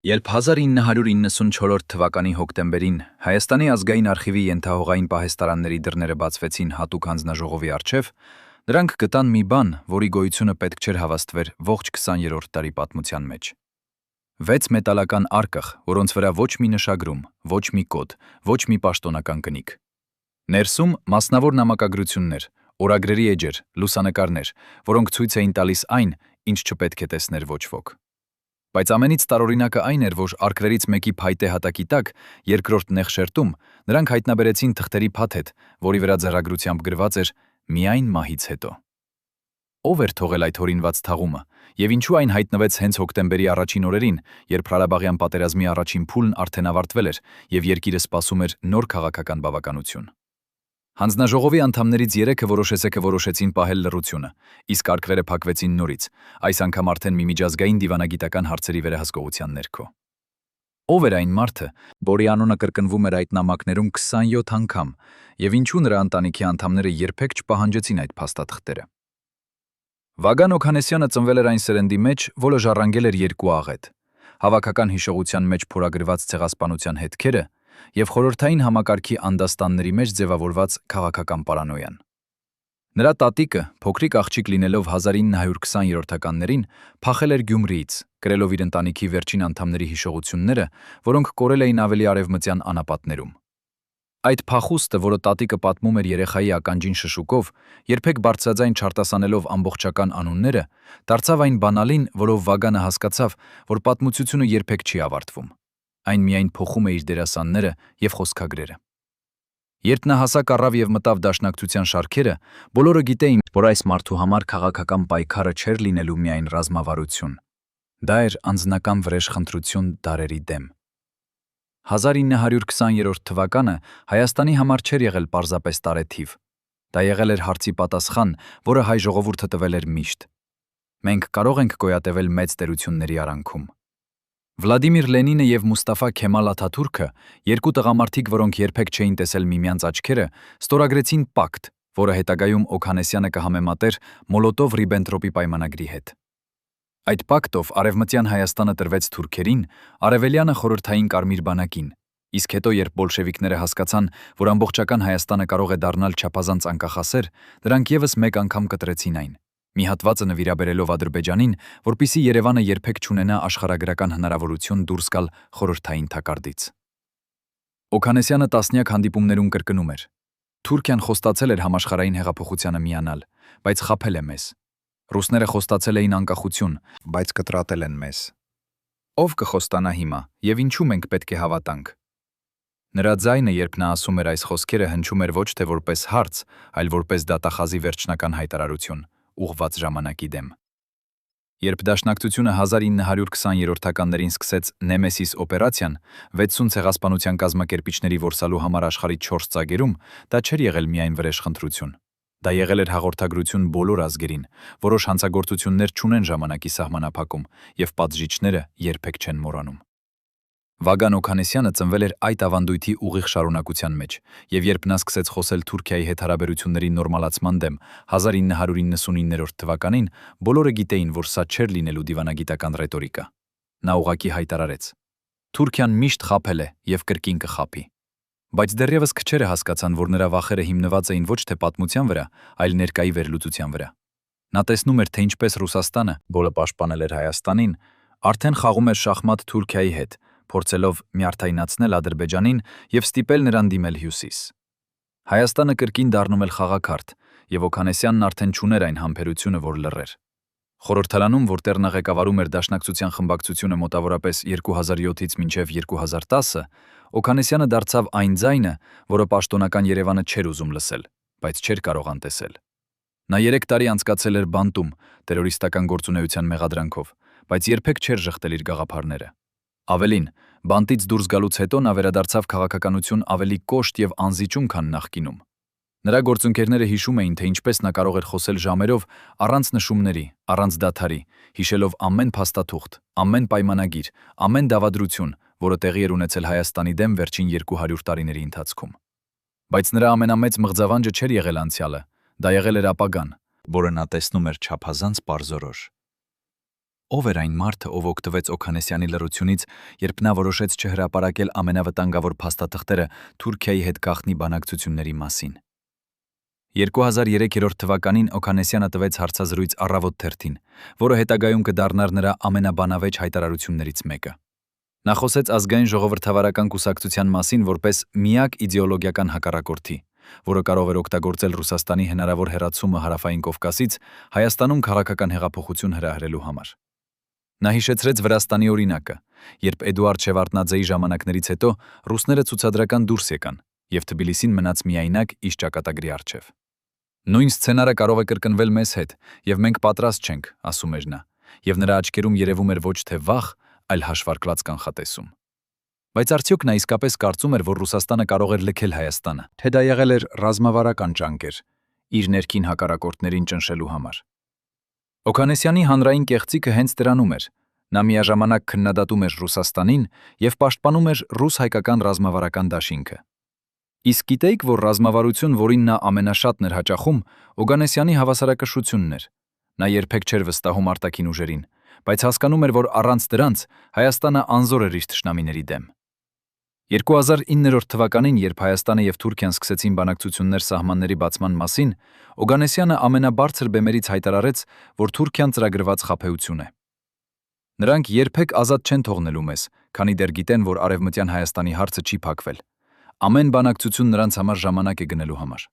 Երբ 1994 թվականի հոկտեմբերին Հայաստանի ազգային արխիվի ենթահողային պահեստարանների դռները բացվեցին հատուկ հանձնաժողովի առջև, նրանք գտան մի բան, որի գոյությունը պետք չէր հավաստվեր ողջ 20-րդ դարի պատմության մեջ։ 6 մետալական արկղ, որոնց վրա ոչ մի նշագրում, ոչ մի կոդ, ոչ մի պաշտոնական կնիկ։ Ներսում մասնավոր նամակագրություններ, օրագրերի էջեր, լուսանկարներ, որոնք ցույց էին տալիս այն, ինչ չպետք է տեսներ ոչ ոք։ Բայց ամենից տարօրինակը այն էր, որ արկղերից մեկի փայտե հատակի տակ, երկրորդ նեղ շերտում, նրանք հայտնաբերեցին թղթերի փաթեթ, որի վրա ձեռագրությամբ գրված էր «Միայն մահից հետո»։ Ով էր թողել այդ հորինված թաղումը, եւ ինչու այն հայտնվեց հենց հոկտեմբերի առաջին օրերին, երբ Ղարաբաղյան պատերազմի առաջին փուլն արդեն ավարտվել էր եւ երկիրը սպասում էր նոր քաղաքական բավականություն։ Հանձնաժողովի անդամներից 3-ը որոշեցին պահել լռությունը, իսկ արկղերը փակվեցին նորից, այս անգամ արդեն մի միջազգային դիվանագիտական հարցերի վերահսկողության ներքո։ Ով էր այն մարդը, որի անունը կրկնվում էր այդ նամակներում 27 անգամ, եւ ինչու նրա ընտանիքի անդամները երբեք չպահանջեցին այդ փաստաթղթերը։ Վագան Օքանեսյանը ծնվել էր այն սերնդի մեջ, որը ժառանգել էր երկու աղետ՝ հավաքական հիշողության մեջ փորագրված ցեղասպանության հետքերը եւ խորհրդային համակարգի անդաստանների մեջ ձևավորված քաղաքական պարանոյան։ Նրա տատիկը, փոքրիկ աղջիկ լինելով 1920-րդականներին, փախել էր Գյումրիից, կրելով իր ընտանիքի վերջին անդամների հիշողությունները, որոնք կորել էին ավելի արևմտյան անապատներում։ Այդ փախուստը, որը տատիկը պատմում էր երեխայի ականջին շշուկով, երբեք բարձրաձայն չարտասանելով ամբողջական անունները, դարձավ այն բանալին, որով Վագանը հասկացավ, որ պատմությունը երբեք չի ավարտվում։ Այն միայն փոխում է իր դերասանները եւ խոսքագրերը։ Երբ նա հասակ առավ եւ մտավ դաշնակցության շարքերը, բոլորը գիտեին, որ այս մարդու համար քաղաքական պայքարը չէր լինելու միայն ռազմավարություն։ Դա էր անձնական վրեժխնդրություն դարերի դեմ։ 1920 թվականը Հայաստանի համար չէր եղել պարզապես տարեթիվ։ Դա եղել էր հարցի պատասխան, որը հայ ժողովուրդը տվել էր միշտ։ Մենք կարող ենք գոյատևել մեծ տերությունների արանքում։ Վլադիմիր Լենինը եւ Մուստաֆա Քեմալ Աթաթուրքը, երկու տղամարդիկ, որոնք երբեք չէին տեսել միմյանց աչքերը, ստորագրեցին պակտ, որը հետագայում Օքանեսյանը կհամեմատեր Մոլոտով-Ռիբենտրոպի պայմանագրի հետ։ Այդ պակտով Արևմտյան Հայաստանը տրվեց թուրքերին, Արևելյանը խորհրդային Կարմիր բանակին, իսկ հետո երբ բոլշևիկները հասկացան, որ ամբողջական Հայաստանը կարող է դառնալ չափազանց անկախասեր, դրանք եւս մեկ անգամ կտրեցին այն, մի հատվածը նվիրաբերելով Ադրբեջանին, որպիսի Երևանը երբեք չունենա աշխարհագրական հնարավորություն դուրս գալ խորհրդային թակարդից։ Օքանեսյանը տասնյակ հանդիպումներում կրկնում էր. Թուրքիան խոստացել էր համաշխարհային հեղափոխությանը միանալ, բայց խաբել է մեզ։ Ռուսները խոստացել էին անկախություն, բայց կտրատել են մեզ։ Ով կխոստանա հիմա, եւ ինչու մենք պետք է հավատանք։ Նրա ձայնը, երբ նա ասում էր այս խոսքերը, հնչում էր ոչ թե որպես հարց, այլ որպես դատախազի վերջնական հայտարարություն, ուղղված ժամանակի դեմ։ Երբ դաշնակցությունը 1920-րդականներին սկսեց Նեմեսիս օպերացիան, 60 ցեղասպանության կազմակերպիչների որսալու համար աշխարհի 4 ծագերում, դա չէր եղել միայն վրեժխնդրություն։ Դա եղել էր հաղորդագրություն բոլոր ազգերին, որոշ հանցագործություններ չունեն ժամանակի սահմանափակում, եւ պատժիչները երբեք չեն մոռանում։ Վագան Օքանեսյանը ծնվել էր այդ ավանդույթի ուղիղ շարունակության մեջ, եւ երբ նա սկսեց խոսել Թուրքիայի հետ հարաբերությունների նորմալացման դեմ 1999 թվականին, բոլորը գիտեին, որ սա չէր լինելու դիվանագիտական ռետորիկա։ Նա ուղղակի հայտարարեց. Թուրքիան միշտ խաբել է եւ կրկին կխաբի։ Բայց դեռևս քչերը հասկացան, որ նրա վախերը հիմնված էին ոչ թե պատմության վրա, այլ ներկայի վերլուծության վրա։ Նա տեսնում էր, թե ինչպես Ռուսաստանը, որը պաշտպանել էր Հայաստանին, արդեն խաղում էր շախմատ Թուրքիայի հետ, փորձելով միարդայնացնել Ադրբեջանին եւ ստիպել նրան դիմել Հյուսիս։ Հայաստանը կրկին դառնում էր խաղաքարտ, եւ Օքանեսյանն արդեն չուներ այն համբերությունը, որ լռեր։ Խորհրդարանում, որտեղ նա ղեկավարում էր դաշնակցության խմբակցությունը մոտավորապես 2007-ից մինչև 2010, Օքանեսյանը դարձավ այն ձայնը, որը պաշտոնական Երևանը չէր ուզում լսել, բայց չէր կարող անտեսել։ Նա 3 տարի անցկացել էր բանտում տերորիստական գործունեության մեղադրանքով, բայց երբեք չէր ժխտել իր գաղափարները։ Ավելին, բանտից դուրս գալուց հետո նա վերադարձավ քաղաքականություն ավելի կոշտ եւ անզիջում, քան նախկինում։ Նրա գործընկերները հիշում էին, թե ինչպես նա կարող էր խոսել ժամերով առանց նշումների, առանց դադարի, հիշելով ամեն փաստաթուղթ, ամեն պայմանագիր, ամեն դավադրություն, որը տեղի էր ունեցել Հայաստանի դեմ վերջին 200 տարիների ընթացքում։ Բայց նրա ամենամեծ մղձավանջը չէր եղել անցյալը, դա եղել էր ապագան, որը նա տեսնում էր չափազանց պարզորոշ։ Ով էր այն մարդը, ով օգտվեց Օքանեսյանի լռությունից, երբ նա որոշեց չհրապարակել ամենավտանգավոր փաստաթղթերը Թուրքիայի հետ գաղտնի բանակցությունների մասին։ 2003 թվականին Օքանեսյանը տվեց հարցազրույց Առավոտ թերթին, որը հետագայում կդառնար նրա ամենաբանավեճ հայտարարություններից մեկը։ Նա խոսեց ազգային ժողովրդավարական կուսակցության մասին որպես միակ իդեոլոգիական հակառակորդի, որը կարող էր օգտագործել Ռուսաստանի հնարավոր հեռացումը Հարավային Կովկասից Հայաստանում քաղաքական հեղափոխություն հրահրելու համար։ Նա հիշեցրեց Վրաստանի օրինակը, երբ Էդուարդ Շևարդնաձեի ժամանակներից հետո ռուսները ցուցադրական դուրս եկան, եւ Թբիլիսին մնաց միայնակ իշ ճակատագրի առջև։ Նույն սցենարը կարող է կրկնվել մեզ հետ, եւ մենք պատրաստ չենք, ասում էր նա, եւ նրա աչքերում երևում էր ոչ թե վախ, այլ հաշվարկված կանխատեսում։ Բայց արդյոք նա իսկապես կարծում էր, որ Ռուսաստանը կարող էր լքել Հայաստանը, թե դա եղել էր ռազմավարական ջանքեր, իր ներքին հակառակորդներին ճնշելու համար։ Օքանեսյանի հանրային կեղծիքը հենց դրանում էր։ Նա միաժամանակ քննադատում էր Ռուսաստանին եւ պաշտպանում էր ռուս-հայկական ռազմավարական դաշինքը։ Իսկ գիտեիք, որ ռազմավարություն, որին նա ամենաշատն էր հաճախում, Օգանեսյանի հավասարակշռությունն էր։ Նա երբեք չէր վստահում արտաքին ուժերին, բայց հասկանում էր, որ առանց դրանց Հայաստանը անզոր էր իր թշնամիների դեմ։ 2009 թվականին, երբ Հայաստանը եւ Թուրքիան սկսեցին բանակցություններ սահմանների բացման մասին, Օգանեսյանը ամենաբարձր բեմերից հայտարարեց, որ Թուրքիան ծրագրված խաբեություն է։ Նրանք երբեք ազատ չեն թողնելու մեզ, քանի դեռ գիտեն, որ արևմտյան Հայաստանի հարցը չի փակվել։ Ամեն բանակցություն նրանց համար ժամանակ է գնելու համար։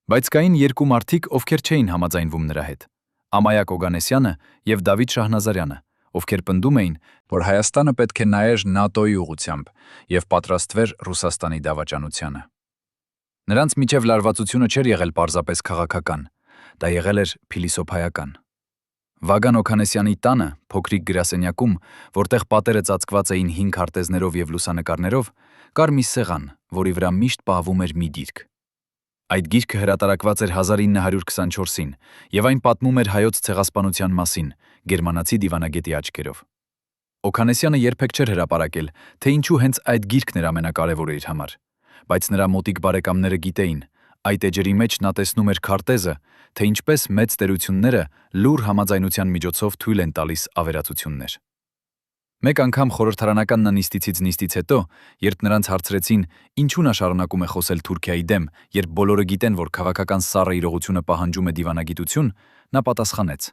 Բայց կային երկու մարդիկ, ովքեր չէին համաձայնվում նրա հետ՝ Ամայակ Օգանեսյանը եւ Դավիթ Շահնազարյանը, ովքեր պնդում էին, որ Հայաստանը պետք է նայեր ՆԱՏՕ-ի ուղղությամբ եւ պատրաստվեր Ռուսաստանի դավաճանությանը։ Նրանց միջև լարվածությունը չէր եղել պարզապես քաղաքական, դա եղել էր փիլիսոփայական։ Վագան Օքանեսյանի տանը, փոքրիկ գրասենյակում, որտեղ պատերը ծածկված էին հին քարտեզներով եւ լուսանկարներով, կար մի սեղան, որի վրա միշտ պահվում էր մի գիրք։ Այդ գիրքը հրատարակված էր 1924-ին եւ այն պատմում էր հայոց ցեղասպանության մասին, գերմանացի դիվանագետի աչքերով։ Օքանեսյանը երբեք չէր հրապարակել, թե ինչու հենց այդ գիրքն էր ամենակարևորը իր համար, բայց նրա մոտիկ բարեկամները գիտեին, այդ էջերի մեջ նա տեսնում էր քարտեզը, թե ինչպես մեծ տերությունները լուր համաձայնության միջոցով թույլ են տալիս ավերածություններ։ Մեկ անգամ խորհրդարանական նիստից հետո, երբ նրանց հարցրեցին, ինչու նա շարունակում է խոսել Թուրքիայի դեմ, երբ բոլորը գիտեն, որ քաղաքական սառը իրողությունը պահանջում է դիվանագիտություն, նա պատասխանեց.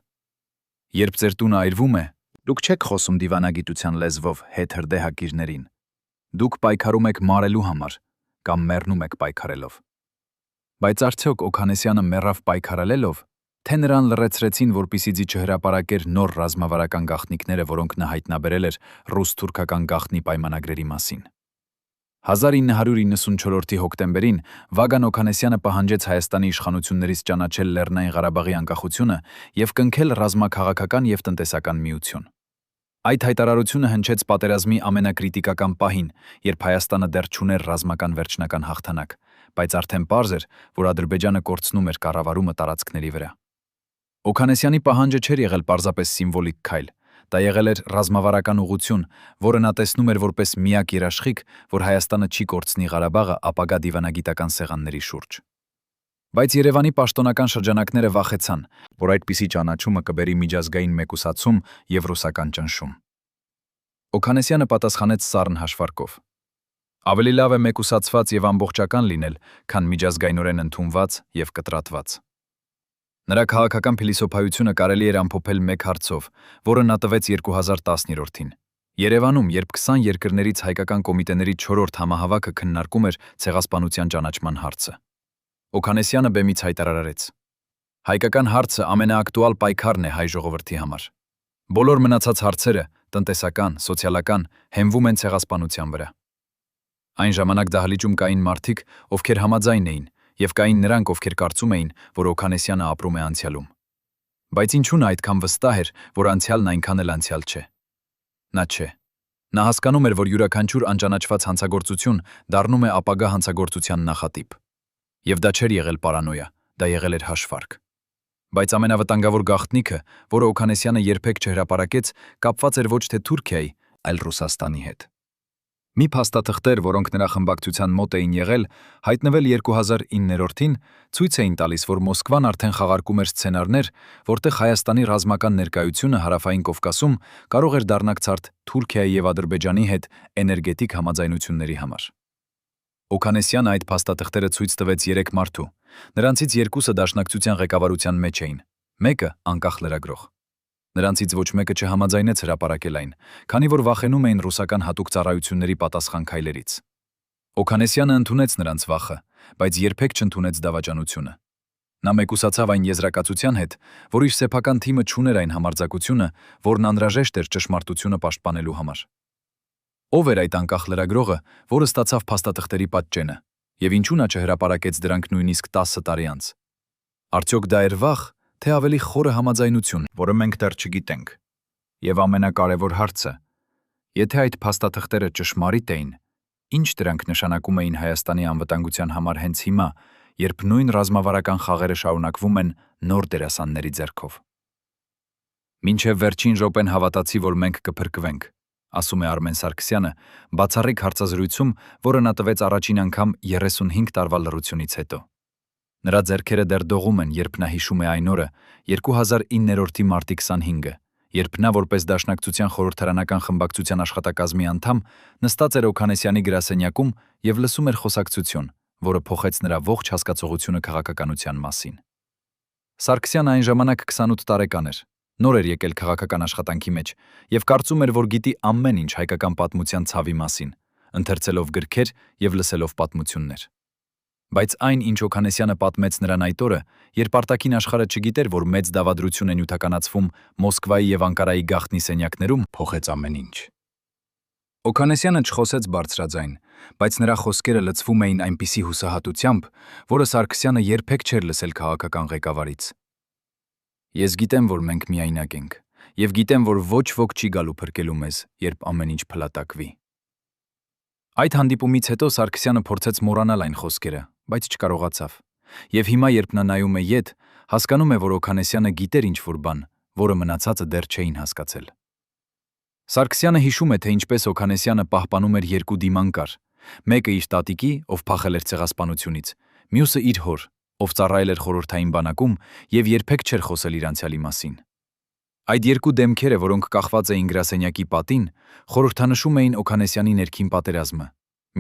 Երբ ձեր տունը այրվում է, դուք չեք խոսում դիվանագիտության լեզվով հետ հրդեհակիրներին։ Դուք պայքարում եք մարելու համար, կամ մեռնում եք պայքարելով։ Բայց արդյոք Օքանեսյանը մեռավ պայքարելով, թե նրան լռեցրեցին, որպեսզի չհրապարակեր նոր ռազմավարական գաղտնիքները, որոնք նա հայտնաբերել էր ռուս-թուրքական գաղտնի պայմանագրերի մասին։ 1994 հոկտեմբերին Վագան Օքանեսյանը պահանջեց Հայաստանի իշխանություններից ճանաչել Լեռնային Ղարաբաղի անկախությունը եւ կնքել ռազմաքաղաքական եւ տնտեսական միություն։ Այդ հայտարարությունը հնչեց պատերազմի ամենակրիտիկական պահին, երբ Հայաստանը դեռ չուներ ռազմական վերջնական հաղթանակ, բայց արդեն պարզ էր, որ Ադրբեջանը կորցնում էր կառավարումը տարածքների վրա։ Օքանեսյանի պահանջը չէր եղել պարզապես սիմվոլիկ քայլ, դա եղել էր ռազմավարական ուղղություն, որը նա տեսնում էր որպես միակ երաշխիք, որ Հայաստանը չի կորցնի Ղարաբաղը ապագա դիվանագիտական սեղանների շուրջ։ Բայց Երևանի պաշտոնական շրջանակները վախեցան, որ այդպիսի ճանաչումը կբերի միջազգային մեկուսացում եւ ռուսական ճնշում։ Օքանեսյանը պատասխանեց սառն հաշվարկով. ավելի լավ է մեկուսացված եւ ամբողջական լինել, քան միջազգայինորեն ընդունված եւ կտրատված։ Նրա քաղաքական փիլիսոփայությունը կարելի էր ամփոփել մեկ հարցով, որը նա տվեց 2010-ին։ Երևանում, երբ 20 երկրներից հայկական կոմիտեների 4-րդ համահավաքը քննարկում էր ցեղասպանության ճանաչման հարցը։ Օքանեսյանը բեմից հայտարարեց. հայկական հարցը ամենաակտուալ պայքարն է հայ ժողովրդի համար։ Բոլոր մնացած հարցերը, տնտեսական, սոցիալական, հենվում են ցեղասպանության վրա։ Այն ժամանակ դահլիճում կային մարդիկ, ովքեր համաձայն էին, եւ կային նրանք, ովքեր կարծում էին, որ Օքանեսյանը ապրում է անցյալում։ Բայց ինչու նա այդքան վստահ էր, որ անցյալն այնքան էլ անցյալ չէ։ Նա չէ։ Նա հասկանում էր, որ յուրաքանչյուր անճանաչված հանցագործություն դառնում է ապագա հանցագործության նախատիպ։ Եվ դա չէր եղել պարանոյա, դա եղել էր հաշվարկ։ Բայց ամենավտանգավոր գաղտնիքը, որը Օքանեսյանը երբեք չհրապարակեց, կապված էր ոչ թե Թուրքիայի, այլ Ռուսաստանի հետ։ Մի փաստաթղթեր, որոնք նրա խմբակցության մոտ էին եղել, հայտնվել 2009-ին, ցույց էին տալիս, որ Մոսկվան արդեն խաղարկում էր սցենարներ, որտեղ Հայաստանի ռազմական ներկայությունը Հարավային Կովկասում կարող էր դառնակցարդ Թուրքիայի եւ Ադրբեջանի հետ էներգետիկ համաձայնությունների համար։ Օքանեսյանը այդ փաստաթղթերը ցույց տվեց 3 մարդու։ Նրանցից երկուսը դաշնակցության ղեկավարության մեջ էին, մեկը անկախ լրագրող։ Նրանցից ոչ մեկը չհամաձայնեց հրապարակել այն, քանի որ վախենում էին ռուսական հատուկ ծառայությունների պատասխան քայլերից։ Օքանեսյանը ընդունեց նրանց վախը, բայց երբեք չընդունեց դավաճանությունը։ Նա մեկուսացավ այն եզրակացության հետ, որ իր սեփական թիմը չուներ այն համարձակությունը, որն անհրաժեշտ էր ճշմարտությունը պաշտպանելու համար։ Ով էր այդ անկախ լրագրողը, որը ստացավ փաստաթղթերի պատճենը, եւ ինչու նա չհրապարակեց դրանք նույնիսկ 10 տարի անց։ Արդյոք դա էր վախ, թե ավելի խորը համաձայնություն, որը մենք դեռ չգիտենք։ Եվ ամենակարևոր հարցը, եթե այդ փաստաթղթերը ճշմարիտ էին, ինչ դրանք նշանակում էին Հայաստանի անվտանգության համար հենց հիմա, երբ նույն ռազմավարական խաղերը շարունակվում են նոր դերասանների ձեռքով։ Մինչև վերջին րոպեն հավատացի, որ մենք կփրկվենք, ասում է Արմեն Սարգսյանը, բացառիկ հարցազրույցում, որը նա տվեց առաջին անգամ 35 տարվա լռությունից հետո։ Նրա ձեռքերը դեռ դողում են, երբ նա հիշում է այն օրը, 2009-ի մարտի 25-ը, երբ նա որպես Դաշնակցության խորհրդարանական խմբակցության աշխատակազմի անդամ նստած էր Օքանեսյանի գրասենյակում եւ լսում էր խոսակցություն, որը փոխեց նրա ողջ հասկացողությունը քաղաքականության մասին։ Սարգսյանը այն ժամանակ 28 տարեկան էր, նոր էր եկել քաղաքական աշխատանքի մեջ եւ կարծում էր, որ գիտի ամեն ինչ հայկական պատմության ցավի մասին, ընթերցելով գրքեր եւ լսելով պատմություններ։ Բայց այն, ինչ Օքանեսյանը պատմեց նրան այդ օրը, երբ արտաքին աշխարհը չգիտեր, որ մեծ դավադրություն է նյութականացվում Մոսկվայի եւ Անկարայի գաղտնի սենյակներում, փոխեց ամեն ինչ։ Օքանեսյանը չխոսեց բարձրաձայն, բայց նրա խոսքերը լցվում էին այնպիսի հուսահատությամբ, որը Սարգսյանը երբեք չէր լսել քաղաքական ղեկավարից։ Ես գիտեմ, որ մենք միայնակ ենք, եւ գիտեմ, որ ոչ ոք չի գալու փրկելու մեզ, երբ ամեն ինչ փլատակվի։ Այդ հանդիպումից հետո Սարգսյանը փորձեց մոռանալ այն խոսքերը, բայց չկարողացավ։ Եվ հիմա, երբ նա նայում է ետ, հասկանում է, որ Օքանեսյանը գիտեր ինչ-որ բան, որը մնացածը դեռ չէին հասկացել։ Սարգսյանը հիշում է, թե ինչպես Օքանեսյանը պահպանում էր երկու դիմանկար, մեկը իր տատիկի, ով փախել էր ցեղասպանությունից, մյուսը իր հոր, ով ծառայել էր խորհրդային բանակում եւ երբեք չէր խոսել իր անցյալի մասին։ Այդ երկու դեմքերը, որոնք կախված էին գրասենյակի պատին, խորհրդանշում էին Օքանեսյանի ներքին պատերազմը,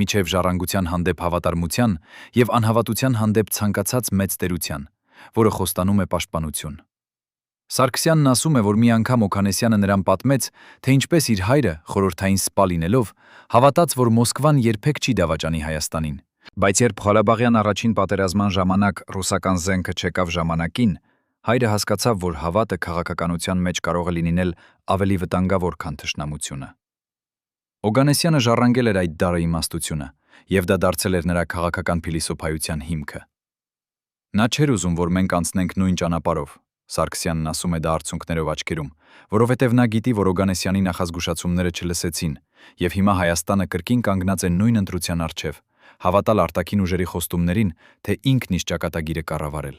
միջև ժառանգության հանդեպ հավատարմության եւ անհավատության հանդեպ ցանկացած մեծ տերության, որը խոստանում է պաշտպանություն։ Սարգսյանն ասում է, որ մի անգամ Օքանեսյանը նրան պատմեց, թե ինչպես իր հայրը, խորհրդային սպա լինելով, հավատաց, որ Մոսկվան երբեք չի դավաճանի Հայաստանին, բայց երբ Ղարաբաղյան առաջին պատերազման ժամանակ ռուսական զենքը չեկավ ժամանակին, հայրը հասկացավ, որ հավատը քաղաքականության մեջ կարող է լինել ավելի վտանգավոր, քան թշնամությունը։ Օգանեսյանը ժառանգել էր այդ դառը իմաստությունը, եւ դա դարձել էր նրա քաղաքական փիլիսոփայության հիմքը։ Նա չէր ուզում, որ մենք անցնենք նույն ճանապարհով, Սարգսյանն ասում է դա արցունքներով աչքերում, որովհետև նա գիտի, որ Օգանեսյանի նախազգուշացումները չլսեցին, եւ հիմա Հայաստանը կրկին կանգնած է նույն ընտրության առջև, հավատալ արտաքին ուժերի խոստումներին, թե ինքն իր ճակատագիրը կառավարել։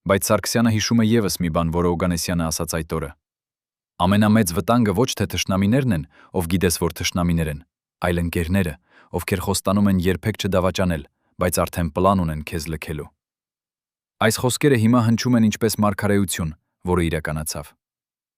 Բայց Սարգսյանը հիշում է եւս մի բան, որը Օգանեսյանը ասաց այդ օրը. ամենամեծ վտանգը ոչ թե թշնամիներն են, ով գիտես, որ թշնամիներ են, այլ ընկերները, ովքեր խոստանում են երբեք չդավաճանել, բայց արդեն պլան ունեն քեզ լքելու։ Այս խոսքերը հիմա հնչում են ինչպես մարգարեություն, որը իրականացավ։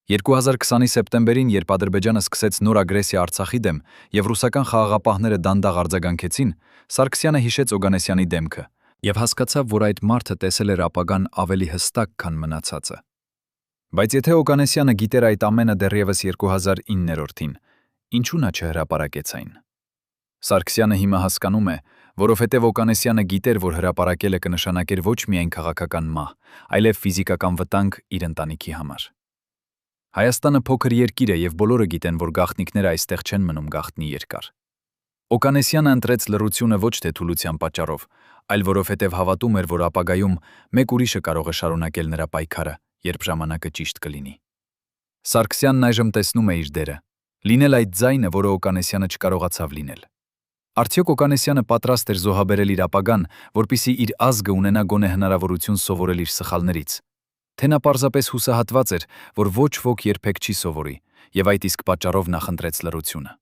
2020-ի սեպտեմբերին, երբ Ադրբեջանը սկսեց նոր ագրեսիա Արցախի դեմ եւ ռուսական խաղաղապահները դանդաղ արձագանքեցին, Սարգսյանը հիշեց Օգանեսյանի դեմքը եւ հասկացավ, որ այդ մարդը տեսել էր ապագան ավելի հստակ, քան մնացածը։ Բայց եթե Օգանեսյանը գիտեր այդ ամենը դեռևս 2009-ին, ինչու նա չհրապարակեց այն։ Սարգսյանը հիմա հասկանում է, որովհետև Օգանեսյանը գիտեր, որ հրապարակելը կնշանակեր ոչ միայն քաղաքական մահ, այլև ֆիզիկական վտանգ իր ընտանիքի համար։ Հայաստանը փոքր երկիր է եւ բոլորը գիտեն, որ գաղտնիքները այստեղ չեն մնում գաղտնի երկար։ Օգանեսյանը ընտրեց լռությունը ոչ թե թուլության պատճառով, այլ որովհետև հավատում էր, որ ապագայում մեկ ուրիշը կարող է շարունակել նրա պայքարը, երբ ժամանակը ճիշտ կլինի։ Սարգսյանն այժմ տեսնում է իր դերը, լինել այդ ձայնը, որը Օգանեսյանը չկարողացավ լինել։ Արդյոք Օգանեսյանը պատրաստ էր զոհաբերել իր ապագան, որպիսի իր ազգը ունենա գոնե հնարավորություն սովորել իր սխալներից, թե նա պարզապես հուսահատված էր, որ ոչ ոք երբեք չի սովորի, եւ այդ իսկ պատճառով նախընտրեց լռությունը։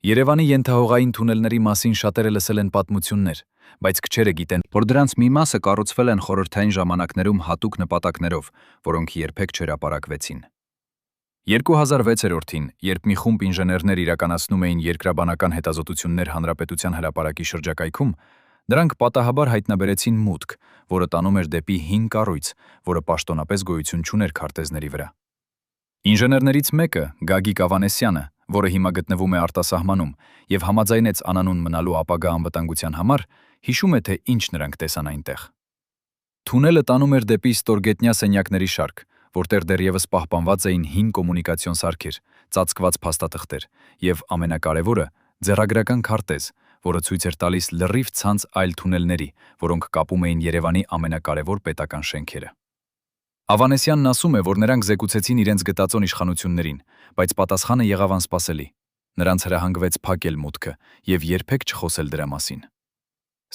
Երևանի ենթահողային թունելների մասին շատերը լսել են պատմություններ, բայց քչերը գիտեն, որ դրանց մի մասը կառուցվել են խորհրդային ժամանակներում հատուկ նպատակներով, որոնք երբեք չհրապարակվեցին։ 2006-ին, երբ մի խումբ ինժեներներ իրականացնում էին երկրաբանական հետազոտություններ հանրապետության հրապարակի շրջակայքում, նրանք պատահաբար հայտնաբերեցին մուտք, որը տանում էր դեպի հին կառույց, որը պաշտոնապես գոյություն չուներ քարտեզների վրա։ Ինժեներներից մեկը, Գագիկ Ավանեսյանը, որը հիմա գտնվում է արտասահմանում եւ համաձայնեց անանուն մնալու ապագա անվտանգության համար, հիշում է, թե ինչ նրանք տեսան այնտեղ։ Թունելը տանում էր դեպի ստորգետնյա սենյակների շարք, որտեղ դեռևս պահպանված էին հին կոմունիկացիոն սարքեր, ծածկված փաստաթղթեր եւ ամենակարևորը՝ ձեռագրական քարտեզ, որը ցույց էր տալիս լրիվ ցանց այլ թունելների, որոնք կապում էին Երևանի ամենակարևոր պետական շենքերը։ Ավանեսյանն ասում է, որ նրանք զեկուցեցին իրենց գտածոն իշխանություններին, բայց պատասխանը եղավ անսպասելի։ Նրանց հրահանգվեց փակել մուտքը եւ երբեք չխոսել դրա մասին։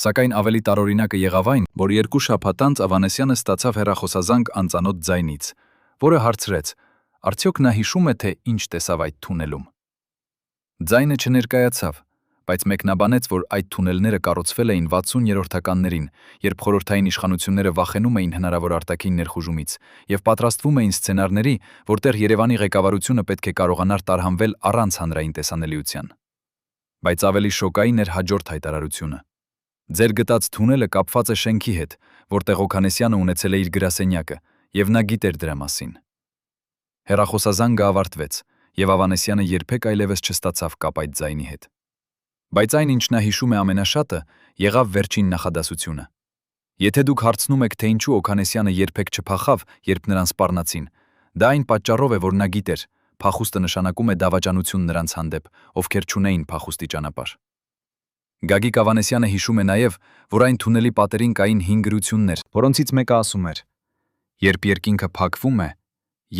Սակայն ավելի տարօրինակը եղավ այն, որ 2 շաբաթ անց Ավանեսյանը ստացավ հեռախոսազանգ անծանոթ ձայնից, որը հարցրեց. արդյոք նա հիշում է, թե ինչ տեսավ այդ թունելում։ Ձայնը չներկայացավ, բայց մեկնաբանեց, որ այդ թունելները կառուցվել էին 60-րդականներին, երբ խորհրդային իշխանությունները վախենում էին հնարավոր արտաքին ներխուժումից եւ պատրաստվում էին սցենարների, որտեղ Երևանի ղեկավարությունը պետք է կարողանար տարհանվել առանց հանրային տեսանելիության։ Բայց ավելի շոկային էր հաջորդ հայտարարությունը։ Ձեր գտած թունելը կապված է շենքի հետ, որտեղ Օքանեսյանը ունեցել է իր գրասենյակը, եւ նա գիտեր դրա մասին։ Հեռախոսազանգը ավարտվեց, եւ Ավանեսյանը երբեք այլևս չստացավ կապ այդ ձայնի հետ։ Բայց այն, ինչ նա հիշում է ամենաշատը, եղավ վերջին նախադասությունը։ Եթե դուք հարցնում եք, թե ինչու Օքանեսյանը երբեք չփախավ, երբ նրան սպառնացին, դա այն պատճառով է, որ նա գիտեր, փախուստը նշանակում է դավաճանություն նրանց հանդեպ, ովքեր չունեին փախուստի ճանապարհ։ Գագիկ Ավանեսյանը հիշում է նաև, որ այն թունելի պատերին կային 5 գրություններ, որոնցից մեկը ասում էր. երբ երկինքը փակվում է,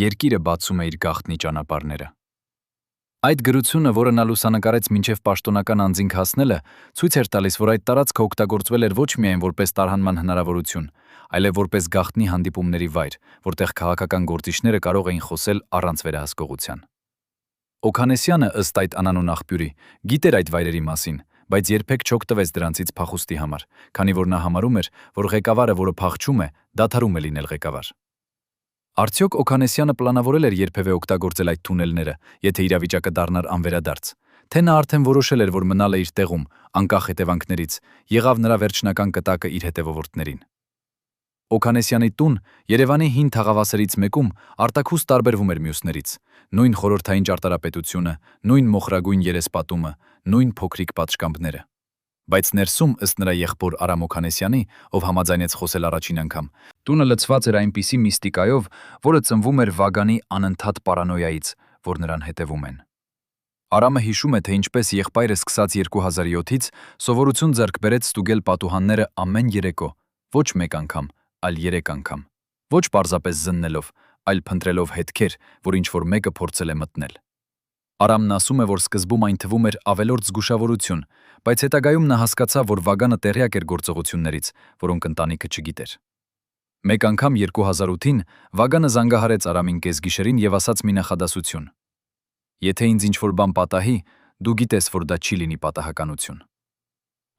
երկիրը բացում է իր գաղտնի ճանապարհները։ Այդ գրությունը, որը նա լուսանկարեց մինչև պաշտոնական անձինք հասնելը, ցույց էր տալիս, որ այդ տարածքը օգտագործվել էր ոչ միայն որպես տարհանման հնարավորություն, այլև որպես գաղտնի հանդիպումների վայր, որտեղ քաղաքական գործիչները կարող էին խոսել առանց վերահսկողության։ Օքանեսյանը, ըստ այդ անանուն աղբյուրի, գիտեր այդ վայրերի մասին, բայց երբեք չօգտվեց դրանցից փախուստի համար, քանի որ նա համարում էր, որ ղեկավարը, որը փախչում է, դադարում է լինել ղեկավար։ Արդյոք Օքանեսյանը պլանավորել էր երբևէ օգտագործել այդ թունելները, եթե իրավիճակը դառնար անվերադարձ, թե նա արդեն որոշել էր, որ մնալը իր տեղում, անկախ հետևանքներից, եղավ նրա վերջնական կտակը իր հետևորդներին։ Օքանեսյանի տուն Երևանի հին թաղավասերից մեկում արտաքուստ տարբերվում էր մյուսներից, նույն խորհրդային ճարտարապետությունը, նույն մոխրագույն երեսպատումը, նույն փոքրիկ պատշգամբները։ Բայց ներսում, ըստ նրա եղբոր Արամ Օքանեսյանի, ով համաձայնեց խոսել առաջին անգամ, տունը լցված էր այնպիսի միստիկայով, որը ծնվում էր Վագանի անընդհատ պարանոյայից, որ նրան հետևում են։ Արամը հիշում է, թե ինչպես եղբայրը սկսած 2007-ից սովորություն ձեռք բերեց ստուգել պատուհանները ամեն երեկո, ոչ մեկ անգամ, այլ 3 անգամ, ոչ պարզապես զննելով, այլ փնտրելով հետքեր, որ ինչ-որ մեկը փորձել է մտնել։ Արամն ասում է, որ սկզբում այն թվում էր ավելորդ զգուշավորություն, բայց հետագայում նա հասկացավ, որ Վագանը տեղյակ էր գործողություններից, որոնք ընտանիքը չգիտեր։ Մեկ անգամ 2008-ին Վագանը զանգահարեց Արամին կեսգիշերին եւ ասաց մի նախադասություն. «Եթե ինձ ինչ-որ բան պատահի, դու գիտես, որ դա չի լինի պատահականություն»։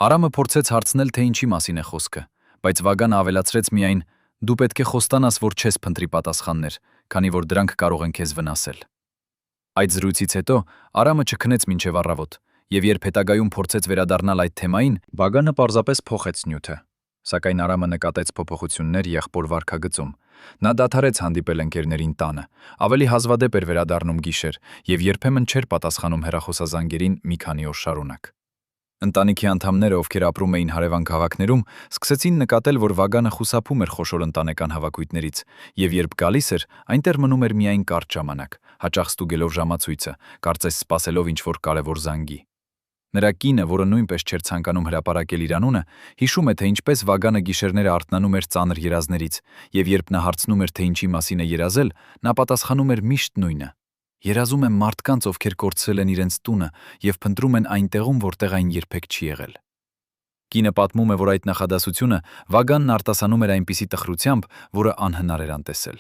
Արամը փորձեց հարցնել, թե ինչի մասին է խոսքը, բայց Վագանը ավելացրեց միայն. «Դու պետք է խոստանաս, որ չես փնտրի պատասխաններ, քանի որ դրանք կարող են քեզ վնասել»։ Այդ զրույցից հետո Արամը չքնեց մինչև առավոտ, եւ երբ հետագայում փորձեց վերադառնալ այդ թեմային, Վագանը պարզապես փոխեց նյութը։ Սակայն Արամը նկատեց փոփոխություններ եղբոր վարքագծում։ Նա դադարեց հանդիպել ընկերներին տանը, ավելի հազվադեպ էր վերադառնում գիշեր եւ երբեմն չէր պատասխանում հեռախոսազանգերին մի քանի օր շարունակ։ Ընտանիքի անդամները, ովքեր ապրում էին հարևան քաղաքներում, սկսեցին նկատել, որ Վագանը խուսափում էր խոշոր ընտանեկան հավաքույթներից, եւ երբ գալիս էր, այնտեղ մնում էր միայն կարճ ժամանակ, հաճախ ստուգելով ժամացույցը, կարծես սպասելով ինչ-որ կարևոր զանգի։ Նրա կինը, որը նույնպես չէր ցանկանում հրապարակել իր անունը, հիշում է, թե ինչպես Վագանը գիշերները արթնանում էր ծանր երազներից, եւ երբ նա հարցնում էր, թե ինչի մասին է երազել, նա պատասխանում էր միշտ նույնը. երազում եմ մարդկանց, ովքեր կորցրել են իրենց տունը եւ փնտրում են այն տեղում, որտեղ այն երբեք չի եղել։ Կինը պատմում է, որ այդ նախադասությունը Վագանն արտասանում էր այնպիսի տխրությամբ, որը անհնար էր անտեսել։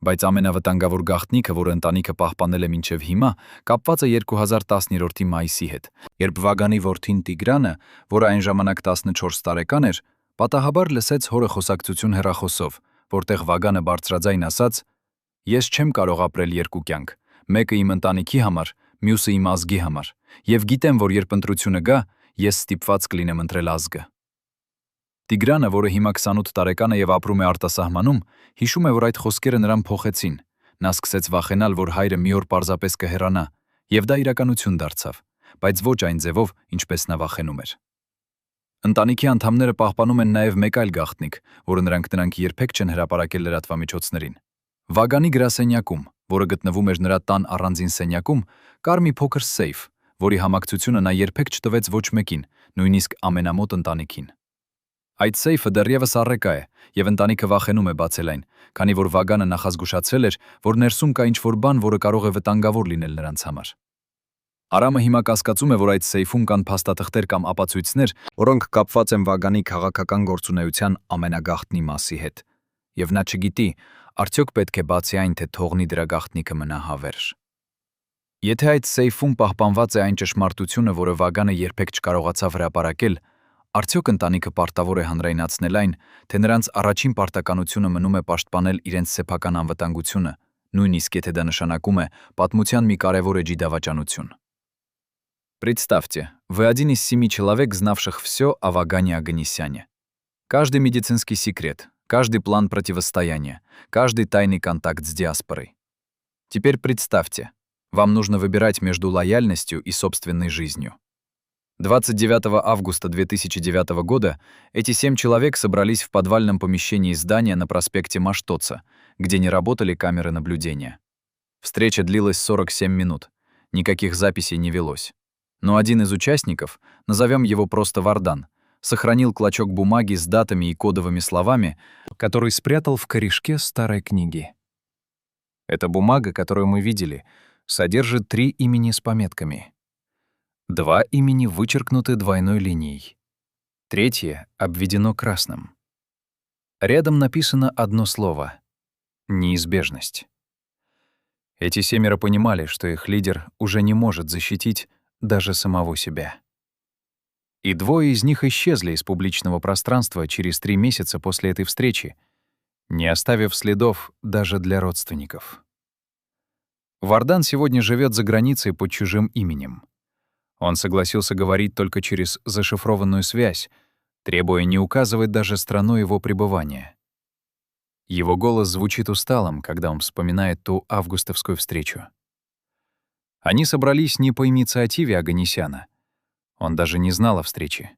Բայց ամենավտանգավոր գաղտնիքը, որը ընտանիքը պահպանել է մինչև հիմա, կապված է 2010-ի մայիսի հետ, երբ Վագանի որդին Տիգրանը, որը այն ժամանակ 14 տարեկան էր, պատահաբար լսեց հորը խոսակցություն հեռախոսով, որտեղ Վագանը բարձրաձայն ասաց. «Ես չեմ կարող ապրել երկու կյանք, մեկը իմ ընտանիքի համար, մյուսը իմ ազգի համար, եւ գիտեմ, որ երբ ընտրությունը գա, ես ստիպված կլինեմ ընտրել ազգը»։ Տիգրանը, որը հիմա 28 տարեկան է եւ ապրում է արտասահմանում, հիշում է, որ այդ խոսքերը նրան փոխեցին։ Նա սկսեց վախենալ, որ հայրը մի օր պարզապես կհեռանա, եւ դա իրականություն դարձավ, բայց ոչ այն ձևով, ինչպես նա վախենում էր։ Ընտանիքի անդամները պահպանում են նաեւ մեկ այլ գաղտնիք, որը նրանք երբեք չեն հրապարակել լրատվամիջոցներին։ Վագանի գրասենյակում, որը գտնվում էր նրա տան առանձին սենյակում, կար մի փոքր սեյֆ, որի համակցությունը նա երբեք չտվեց ոչ մեկին, նույնիսկ ամենամոտ ընտանիքին։ Այդ սեյֆը դեռևս առեկա է, եւ ընտանիքը վախենում է բացել այն, քանի որ Վագանը նախազգուշացրել էր, որ ներսում կա ինչ-որ բան, որը կարող է վտանգավոր լինել նրանց համար։ Արամը հիմա կասկածում է, որ այդ սեյֆում կան փաստաթղթեր կամ ապացույցներ, որոնք կապված են Վագանի քաղաքական գործունեության ամենագաղտնի մասի հետ, եւ նա չգիտի, արդյոք պետք է բացի այն, թե թողնի դրա գաղտնիքը մնա հավերժ։ Եթե այդ սեյֆում պահպանված է այն ճշմարտությունը, որը Վագանը երբեք չկարողացավ հրապարակել, արդյոք ընտանիքը պարտավոր է հանրայնացնել այն, թե նրանց առաջին պարտականությունը մնում է պաշտպանել իրենց սեփական անվտանգությունը, նույնիսկ եթե դա նշանակում է պատմության մի կարևոր էջի դավաճանություն։ Представьте, вы один из 7 человек, знавших все о Вагане Оганесяне. Каждый медицинский секрет, каждый план противостояния, каждый тайный контакт с диаспорой. Теперь представьте, вам нужно выбирать между лояльностью и собственной жизнью. 29 августа 2009 года эти 7 человек собрались в подвальном помещении здания на проспекте Маштоца, где не работали камеры наблюдения. Встреча длилась 47 минут, никаких записей не велось. Но один из участников, назовем его просто Вардан, сохранил клочок бумаги с датами и кодовыми словами, который спрятал в корешке старой книги. Эта бумага, которую мы видели, содержит 3 имени с пометками. 2 имени вычеркнуты двойной линией. 3 обведено красным. Рядом написано одно слово — неизбежность. Эти 7 понимали, что их лидер уже не может защитить даже самого себя. И 2 из них исчезли из публичного пространства через 3 месяца после этой встречи, не оставив следов даже для родственников. Вардан сегодня живет за границей под чужим именем. Он согласился говорить только через зашифрованную связь, требуя не указывать даже страну его пребывания. Его голос звучит усталым, когда он вспоминает ту августовскую встречу. Они собрались не по инициативе Оганесяна. Он даже не знал о встрече.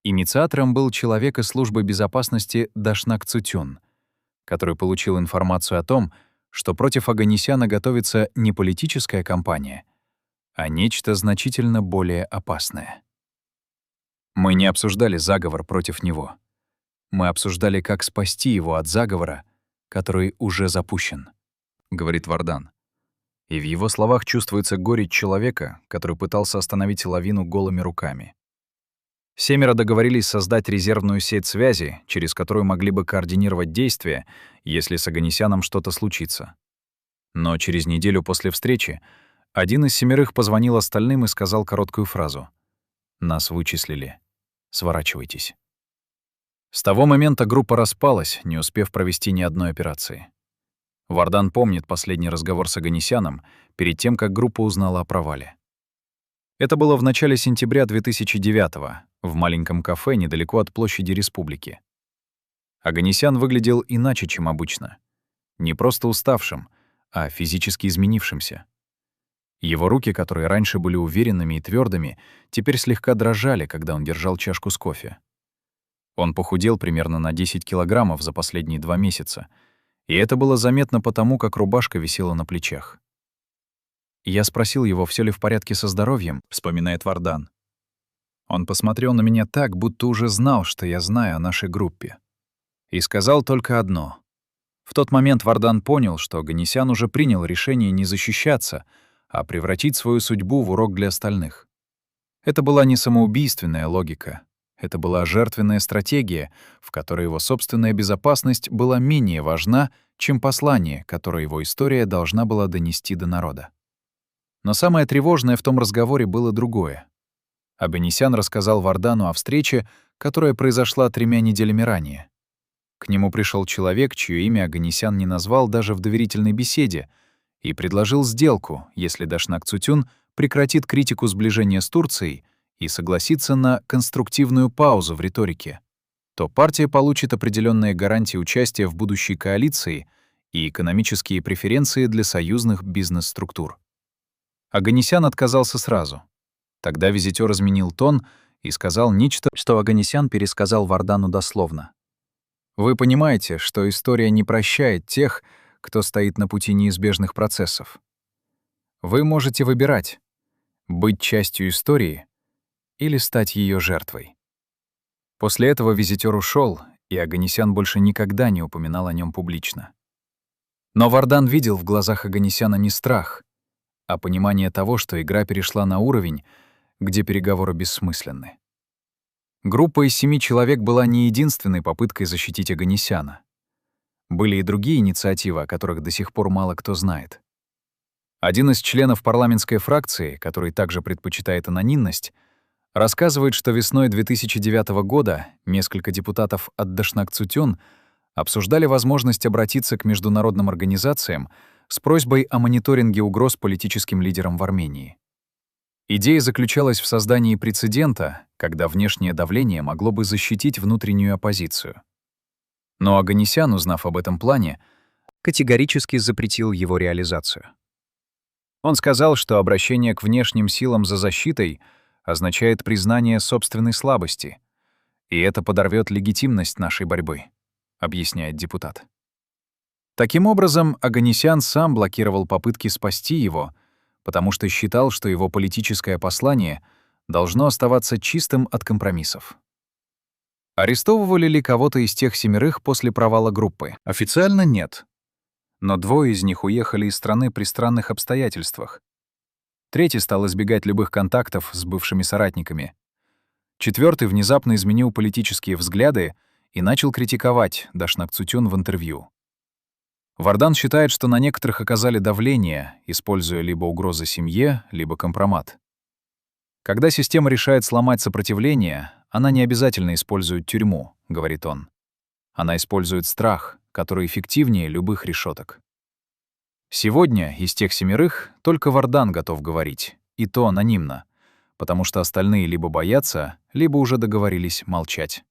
Инициатором был человек из службы безопасности Дашнак Цутюн, который получил информацию о том, что против Оганесяна готовится не политическая кампания, а нечто значительно более опасное. Мы не обсуждали заговор против него. Мы обсуждали, как спасти его от заговора, который уже запущен, — говорит Вардан. И в его словах чувствуется горечь человека, который пытался остановить лавину голыми руками. 7 договорились создать резервную сеть связи, через которую могли бы координировать действия, если с Оганесяном что-то случится. Но через неделю после встречи один из 7 позвонил остальным и сказал короткую фразу: «Нас вычислили. Сворачивайтесь». С того момента группа распалась, не успев провести ни одной операции. Вардан помнит последний разговор с Оганесяном перед тем, как группа узнала о провале. Это было в начале сентября 2009-го, в маленьком кафе недалеко от площади Республики. Оганесян выглядел иначе, чем обычно. Не просто уставшим, а физически изменившимся. Его руки, которые раньше были уверенными и твердыми, теперь слегка дрожали, когда он держал чашку с кофе. Он похудел примерно на 10 килограммов за последние 2 месяца, и это было заметно потому, как рубашка висела на плечах. Я спросил его, все ли в порядке со здоровьем, вспоминает Вардан. Он посмотрел на меня так, будто уже знал, что я знаю о нашей группе. И сказал только одно. В тот момент Вардан понял, что Оганесян уже принял решение не защищаться, а превратить свою судьбу в урок для остальных. Это была не самоубийственная логика. Это была жертвенная стратегия, в которой его собственная безопасность была менее важна, чем послание, которое его история должна была донести до народа. Но самое тревожное в том разговоре было другое. Оганесян рассказал Вардану о встрече, которая произошла 3 неделями ранее. К нему пришел человек, чье имя Оганесян не назвал даже в доверительной беседе, и предложил сделку, если Дашнак Цутюн прекратит критику сближения с Турцией и согласится на конструктивную паузу в риторике, то партия получит определенные гарантии участия в будущей коалиции и экономические преференции для союзных бизнес-структур. Оганесян отказался сразу. Тогда визитёр изменил тон и сказал нечто, что Оганесян пересказал Вардану дословно. «Вы понимаете, что история не прощает тех, кто стоит на пути неизбежных процессов. Вы можете выбирать — быть частью истории или стать ее жертвой». После этого визитёр ушел, и Оганесян больше никогда не упоминал о нем публично. Но Вардан видел в глазах Оганесяна не страх, а понимание того, что игра перешла на уровень, где переговоры бессмысленны. Группа из 7 человек была не единственной попыткой защитить Оганесяна. Были и другие инициативы, о которых до сих пор мало кто знает. Один из членов парламентской фракции, который также предпочитает анонимность, рассказывает, что весной 2009 года несколько депутатов от Дашнак Цутюн обсуждали возможность обратиться к международным организациям с просьбой о мониторинге угроз политическим лидерам в Армении. Идея заключалась в создании прецедента, когда внешнее давление могло бы защитить внутреннюю оппозицию. Но Оганесян, узнав об этом плане, категорически запретил его реализацию. Он сказал, что обращение к внешним силам за защитой означает признание собственной слабости, и это подорвет легитимность нашей борьбы, объясняет депутат. Таким образом, Оганесян сам блокировал попытки спасти его, потому что считал, что его политическое послание должно оставаться чистым от компромиссов. Арестовывали ли кого-то из тех 7 после провала группы? Официально нет. Но 2 из них уехали из страны при странных обстоятельствах. 3 стал избегать любых контактов с бывшими соратниками. 4 внезапно изменил политические взгляды и начал критиковать Дашнак Цутюн в интервью. Вардан считает, что на некоторых оказали давление, используя либо угрозы семье, либо компромат. Когда система решает сломать сопротивление, она не обязательно использует тюрьму, говорит он. Она использует страх, который эффективнее любых решеток. Сегодня из тех 7 только Вардан готов говорить, и то анонимно, потому что остальные либо боятся, либо уже договорились молчать.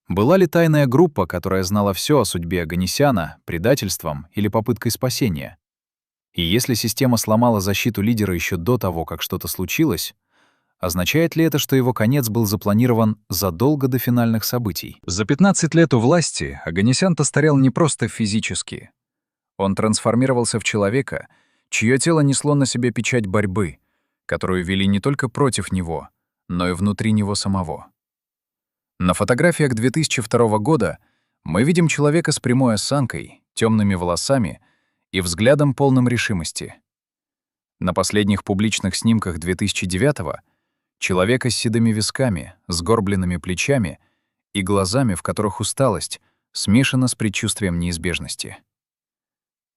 Была ли тайная группа, которая знала все о судьбе Оганесяна, предательством или попыткой спасения? И если система сломала защиту лидера еще до того, как что-то случилось, означает ли это, что его конец был запланирован задолго до финальных событий? За 15 лет у власти Оганесян постарел не просто физически. Он трансформировался в человека, чье тело несло на себе печать борьбы, которую вели не только против него, но и внутри него самого. На фотографиях 2002 года мы видим человека с прямой осанкой, темными волосами и взглядом полным решимости. На последних публичных снимках 2009 человека с седыми висками, сгорбленными плечами и глазами, в которых усталость смешана с предчувствием неизбежности.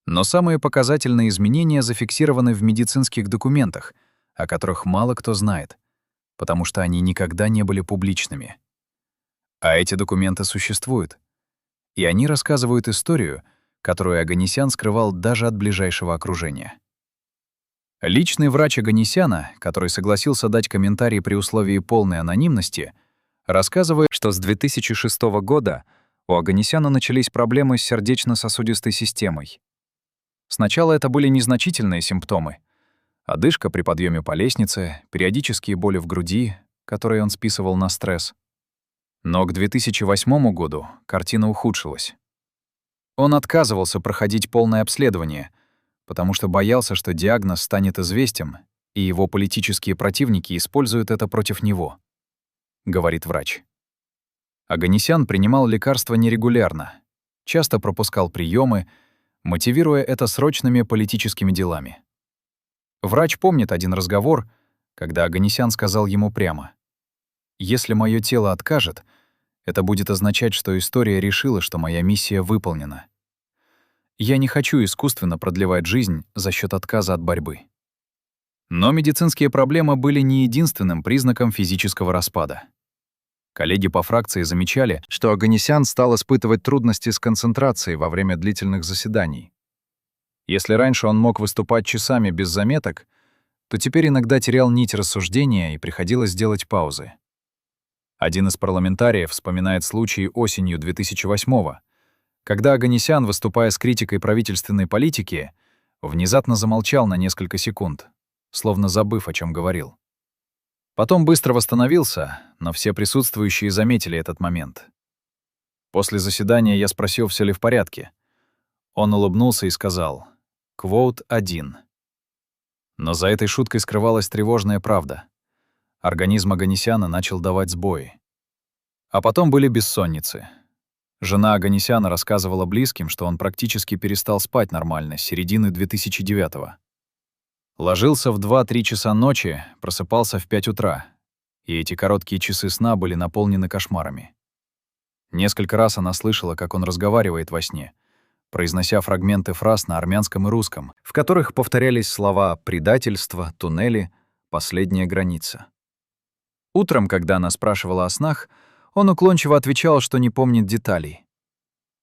Но самые показательные изменения зафиксированы в медицинских документах, о которых мало кто знает, потому что они никогда не были публичными. А эти документы существуют, и они рассказывают историю, которую Оганесян скрывал даже от ближайшего окружения. Личный врач Оганесяна, который согласился дать комментарий при условии полной анонимности, рассказывает, что с 2006 года у Оганесяна начались проблемы с сердечно-сосудистой системой. Сначала это были незначительные симптомы — одышка при подъеме по лестнице, периодические боли в груди, которые он списывал на стресс. Но к 2008 году картина ухудшилась. Он отказывался проходить полное обследование, потому что боялся, что диагноз станет известен, и его политические противники используют это против него, говорит врач. Оганесян принимал лекарства нерегулярно, часто пропускал приемы, мотивируя это срочными политическими делами. Врач помнит один разговор, когда Оганесян сказал ему прямо: Если мое тело откажет, это будет означать, что история решила, что моя миссия выполнена. Я не хочу искусственно продлевать жизнь за счет отказа от борьбы. Но медицинские проблемы были не единственным признаком физического распада. Коллеги по фракции замечали, что Оганесян стал испытывать трудности с концентрацией во время длительных заседаний. Если раньше он мог выступать часами без заметок, то теперь иногда терял нить рассуждения и приходилось делать паузы. Один из парламентариев вспоминает случай осенью 2008-го, когда Оганесян, выступая с критикой правительственной политики, внезапно замолчал на несколько секунд, словно забыв, о чем говорил. Потом быстро восстановился, но все присутствующие заметили этот момент. После заседания я спросил, все ли в порядке. Он улыбнулся и сказал: «Квоут 1». Но за этой шуткой скрывалась тревожная правда. Организм Оганесяна начал давать сбои. А потом были бессонницы. Жена Оганесяна рассказывала близким, что он практически перестал спать нормально с середины 2009-го. Ложился в 2-3 часа ночи, просыпался в 5 утра, и эти короткие часы сна были наполнены кошмарами. Несколько раз она слышала, как он разговаривает во сне, произнося фрагменты фраз на армянском и русском, в которых повторялись слова «предательство», «туннели», «последняя граница». Утром, когда она спрашивала о снах, он уклончиво отвечал, что не помнит деталей.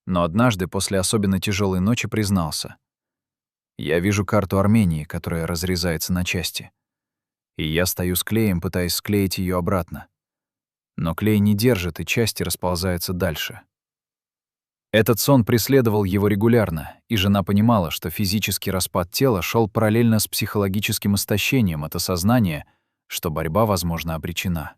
Но однажды, после особенно тяжелой ночи, признался: «Я вижу карту Армении, которая разрезается на части. И я стою с клеем, пытаясь склеить ее обратно. Но клей не держит, и части расползаются дальше». Этот сон преследовал его регулярно, и жена понимала, что физический распад тела шел параллельно с психологическим истощением от осознания, что борьба, возможно, обречена.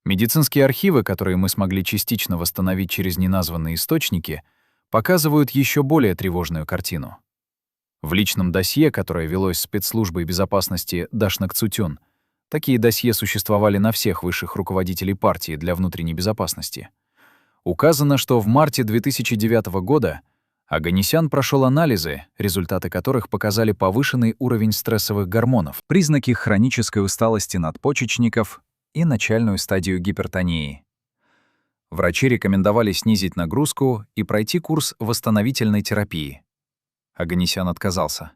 Медицинские архивы, которые мы смогли частично восстановить через неназванные источники, показывают еще более тревожную картину. В личном досье, которое велось спецслужбой безопасности Дашнак-Цутюн, такие досье существовали на всех высших руководителей партии для внутренней безопасности, указано, что в марте 2009 года Оганесян прошел анализы, результаты которых показали повышенный уровень стрессовых гормонов, признаки хронической усталости надпочечников и начальную стадию гипертонии. Врачи рекомендовали снизить нагрузку и пройти курс восстановительной терапии. Оганесян отказался.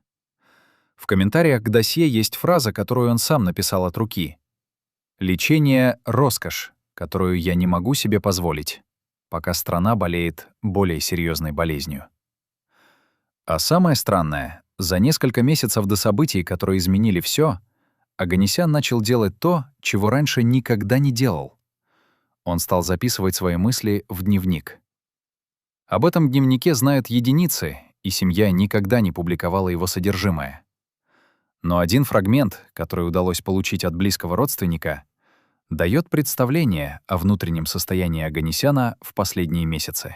В комментариях к досье есть фраза, которую он сам написал от руки. «Лечение — роскошь, которую я не могу себе позволить, пока страна болеет более серьезной болезнью». А самое странное, за несколько месяцев до событий, которые изменили все, Оганесян начал делать то, чего раньше никогда не делал. Он стал записывать свои мысли в дневник. Об этом дневнике знают единицы, и семья никогда не публиковала его содержимое. Но один фрагмент, который удалось получить от близкого родственника, дает представление о внутреннем состоянии Оганесяна в последние месяцы.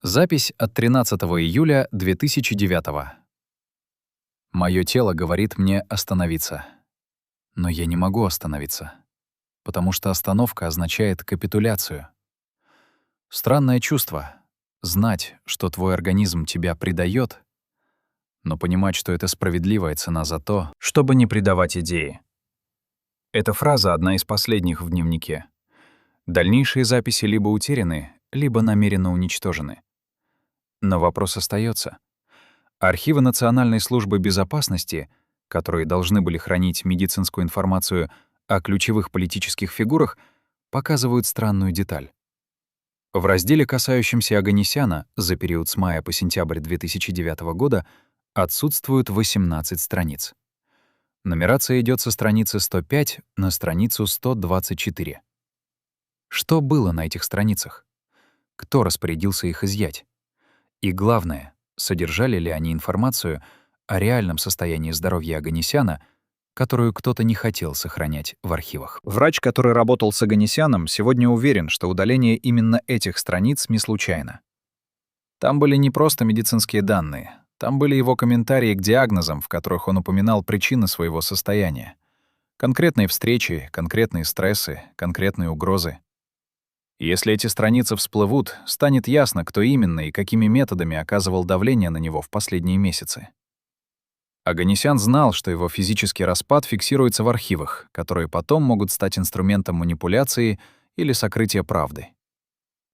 Запись от 13 июля 2009. Моё тело говорит мне остановиться. Но я не могу остановиться, потому что остановка означает капитуляцию. Странное чувство — знать, что твой организм тебя предаёт, но понимать, что это справедливая цена за то, чтобы не предавать идеи. Эта фраза одна из последних в дневнике. Дальнейшие записи либо утеряны, либо намеренно уничтожены. Но вопрос остаётся. Архивы Национальной службы безопасности, которые должны были хранить медицинскую информацию о ключевых политических фигурах, показывают странную деталь. В разделе, касающемся Оганесяна, за период с мая по сентябрь 2009 года отсутствуют 18 страниц. Нумерация идет со страницы 105 на страницу 124. Что было на этих страницах? Кто распорядился их изъять? И главное, содержали ли они информацию о реальном состоянии здоровья Оганесяна, которую кто-то не хотел сохранять в архивах? Врач, который работал с Оганесяном, сегодня уверен, что удаление именно этих страниц не случайно. Там были не просто медицинские данные, там были его комментарии к диагнозам, в которых он упоминал причины своего состояния. Конкретные встречи, конкретные стрессы, конкретные угрозы. Если эти страницы всплывут, станет ясно, кто именно и какими методами оказывал давление на него в последние месяцы. Оганесян знал, что его физический распад фиксируется в архивах, которые потом могут стать инструментом манипуляции или сокрытия правды.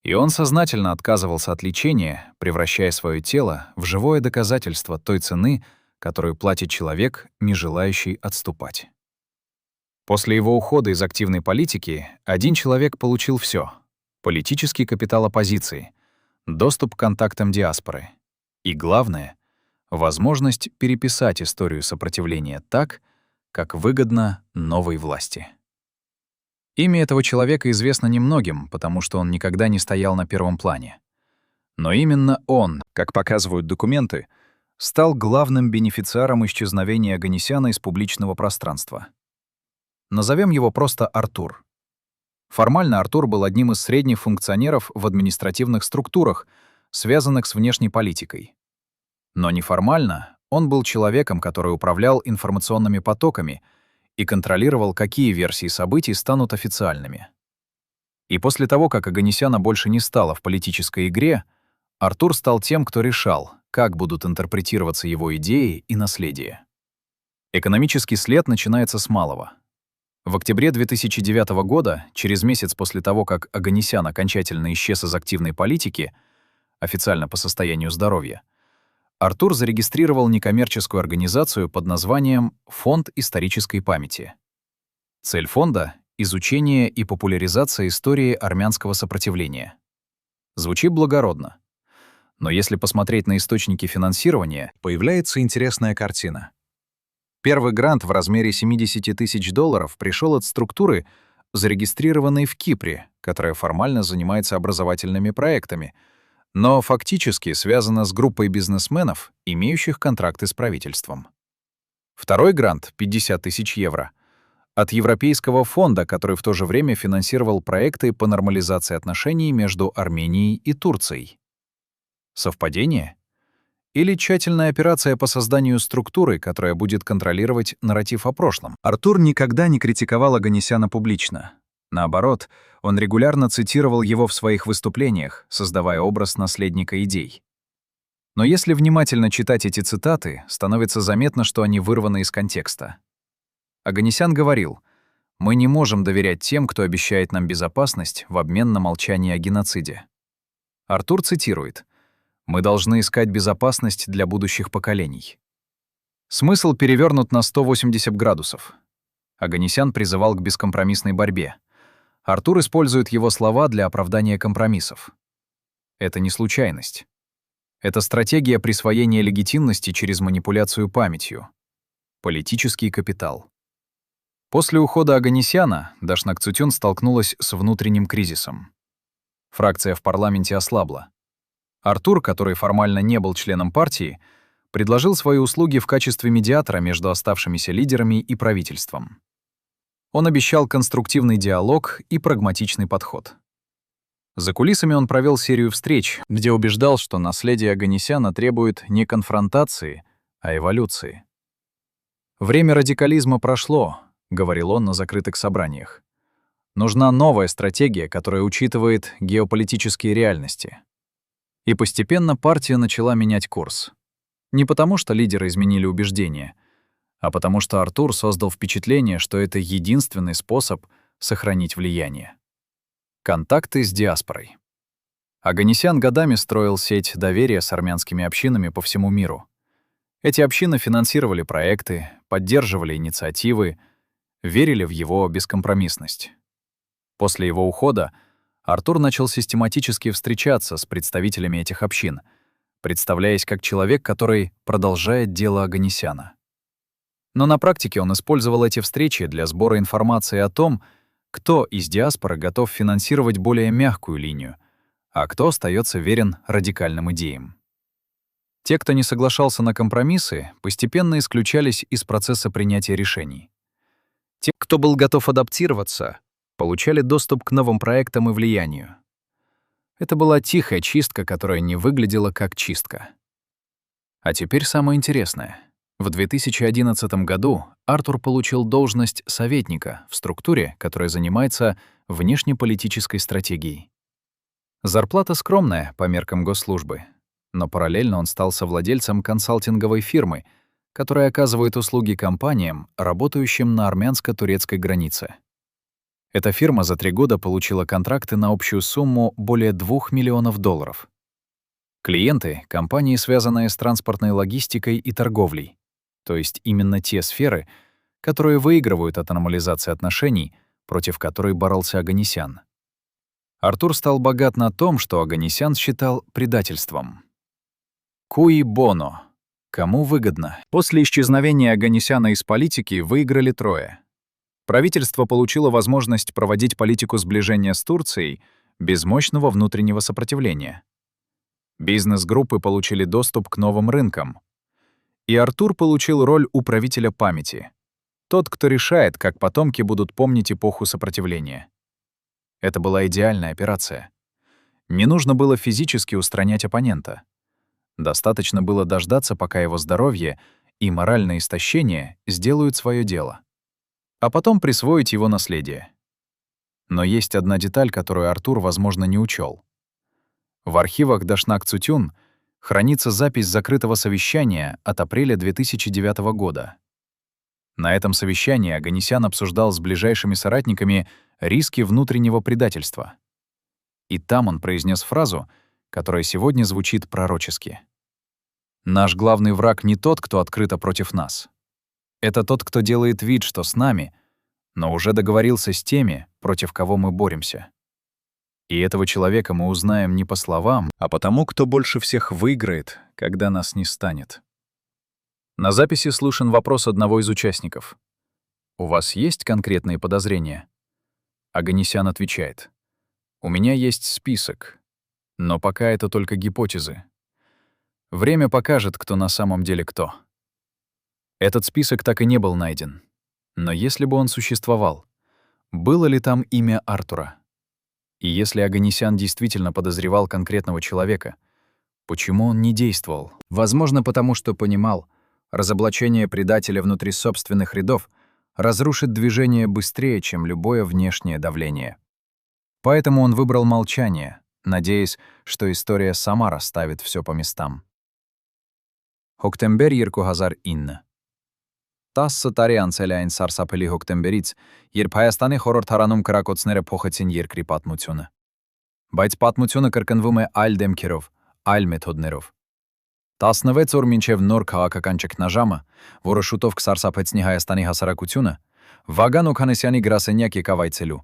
И он сознательно отказывался от лечения, превращая свое тело в живое доказательство той цены, которую платит человек, не желающий отступать. После его ухода из активной политики один человек получил все: политический капитал оппозиции, доступ к контактам диаспоры и, главное, возможность переписать историю сопротивления так, как выгодно новой власти. Имя этого человека известно немногим, потому что он никогда не стоял на первом плане. Но именно он, как показывают документы, стал главным бенефициаром исчезновения Оганесяна из публичного пространства. Назовем его просто Артур. Формально Артур был одним из средних функционеров в административных структурах, связанных с внешней политикой. Но неформально он был человеком, который управлял информационными потоками и контролировал, какие версии событий станут официальными. И после того, как Оганесяна больше не стало в политической игре, Артур стал тем, кто решал, как будут интерпретироваться его идеи и наследие. Экономический след начинается с малого. В октябре 2009 года, через месяц после того, как Оганесян окончательно исчез из активной политики, официально по состоянию здоровья, Артур зарегистрировал некоммерческую организацию под названием «Фонд исторической памяти». Цель фонда — изучение и популяризация истории армянского сопротивления. Звучит благородно. Но если посмотреть на источники финансирования, появляется интересная картина. Первый грант в размере $70 тысяч пришел от структуры, зарегистрированной в Кипре, которая формально занимается образовательными проектами, но фактически связана с группой бизнесменов, имеющих контракты с правительством. Второй грант, €50 тысяч, от Европейского фонда, который в то же время финансировал проекты по нормализации отношений между Арменией и Турцией. Совпадение? Или тщательная операция по созданию структуры, которая будет контролировать нарратив о прошлом? Артур никогда не критиковал Оганесяна публично. Наоборот, он регулярно цитировал его в своих выступлениях, создавая образ наследника идей. Но если внимательно читать эти цитаты, становится заметно, что они вырваны из контекста. Оганесян говорил: «Мы не можем доверять тем, кто обещает нам безопасность в обмен на молчание о геноциде». Артур цитирует: «Мы должны искать безопасность для будущих поколений». Смысл перевернут на 180 градусов. Оганесян призывал к бескомпромиссной борьбе. Артур использует его слова для оправдания компромиссов. Это не случайность. Это стратегия присвоения легитимности через манипуляцию памятью. Политический капитал. После ухода Оганесяна Дашнак-Цутюн столкнулась с внутренним кризисом. Фракция в парламенте ослабла. Артур, который формально не был членом партии, предложил свои услуги в качестве медиатора между оставшимися лидерами и правительством. Он обещал конструктивный диалог и прагматичный подход. За кулисами он провел серию встреч, где убеждал, что наследие Оганесяна требует не конфронтации, а эволюции. «Время радикализма прошло», — говорил он на закрытых собраниях. «Нужна новая стратегия, которая учитывает геополитические реальности». И постепенно партия начала менять курс. Не потому, что лидеры изменили убеждения, а потому что Артур создал впечатление, что это единственный способ сохранить влияние. Контакты с диаспорой. Оганесян годами строил сеть доверия с армянскими общинами по всему миру. Эти общины финансировали проекты, поддерживали инициативы, верили в его бескомпромиссность. После его ухода Артур начал систематически встречаться с представителями этих общин, представляясь как человек, который продолжает дело Оганесяна. Но на практике он использовал эти встречи для сбора информации о том, кто из диаспоры готов финансировать более мягкую линию, а кто остается верен радикальным идеям. Те, кто не соглашался на компромиссы, постепенно исключались из процесса принятия решений. Те, кто был готов адаптироваться, получали доступ к новым проектам и влиянию. Это была тихая чистка, которая не выглядела как чистка. А теперь самое интересное. В 2011 году Артур получил должность советника в структуре, которая занимается внешнеполитической стратегией. Зарплата скромная по меркам госслужбы, но параллельно он стал совладельцем консалтинговой фирмы, которые оказывают услуги компаниям, работающим на армянско-турецкой границе. Эта фирма за 3 года получила контракты на общую сумму более $2 миллионов. Клиенты — компании, связанные с транспортной логистикой и торговлей, то есть именно те сферы, которые выигрывают от нормализации отношений, против которой боролся Оганесян. Артур стал богат на том, что Оганесян считал предательством. Куи боно. Кому выгодно? После исчезновения Оганесяна из политики выиграли трое. Правительство получило возможность проводить политику сближения с Турцией без мощного внутреннего сопротивления. Бизнес-группы получили доступ к новым рынкам. И Артур получил роль управителя памяти. Тот, кто решает, как потомки будут помнить эпоху сопротивления. Это была идеальная операция. Не нужно было физически устранять оппонента. Достаточно было дождаться, пока его здоровье и моральное истощение сделают свое дело. А потом присвоить его наследие. Но есть одна деталь, которую Артур, возможно, не учел. В архивах Дашнак Цутюн хранится запись закрытого совещания от апреля 2009 года. На этом совещании Оганесян обсуждал с ближайшими соратниками риски внутреннего предательства. И там он произнес фразу, которая сегодня звучит пророчески. «Наш главный враг не тот, кто открыто против нас. Это тот, кто делает вид, что с нами, но уже договорился с теми, против кого мы боремся. И этого человека мы узнаем не по словам, а потому, кто больше всех выиграет, когда нас не станет». На записи слышен вопрос одного из участников. «У вас есть конкретные подозрения?» Оганесян отвечает. «У меня есть список, но пока это только гипотезы. Время покажет, кто на самом деле кто». Этот список так и не был найден. Но если бы он существовал, было ли там имя Артура? И если Оганесян действительно подозревал конкретного человека, почему он не действовал? Возможно, потому что понимал, разоблачение предателя внутри собственных рядов разрушит движение быстрее, чем любое внешнее давление. Поэтому он выбрал молчание, надеясь, что история сама расставит все по местам. Հոկտեմբեր 2009 10 տարի անցել է այն սարսափելի հոկտեմբերից, երբ Հայաստանի խորհրդարանում կրակոցները փոխեցին երկրի պատմությունը։ Բայց պատմությունը կրկնվում է այլ դեմքերով, այլ մեթոդներով։ 16 օր մինչև նոր քաղաքական ճգնաժամը, որը շուտով կսարսափեցնի Հայաստանի հասարակությունը, Վագան Օքանեսյանի գրասենյակ եկավ այցելու,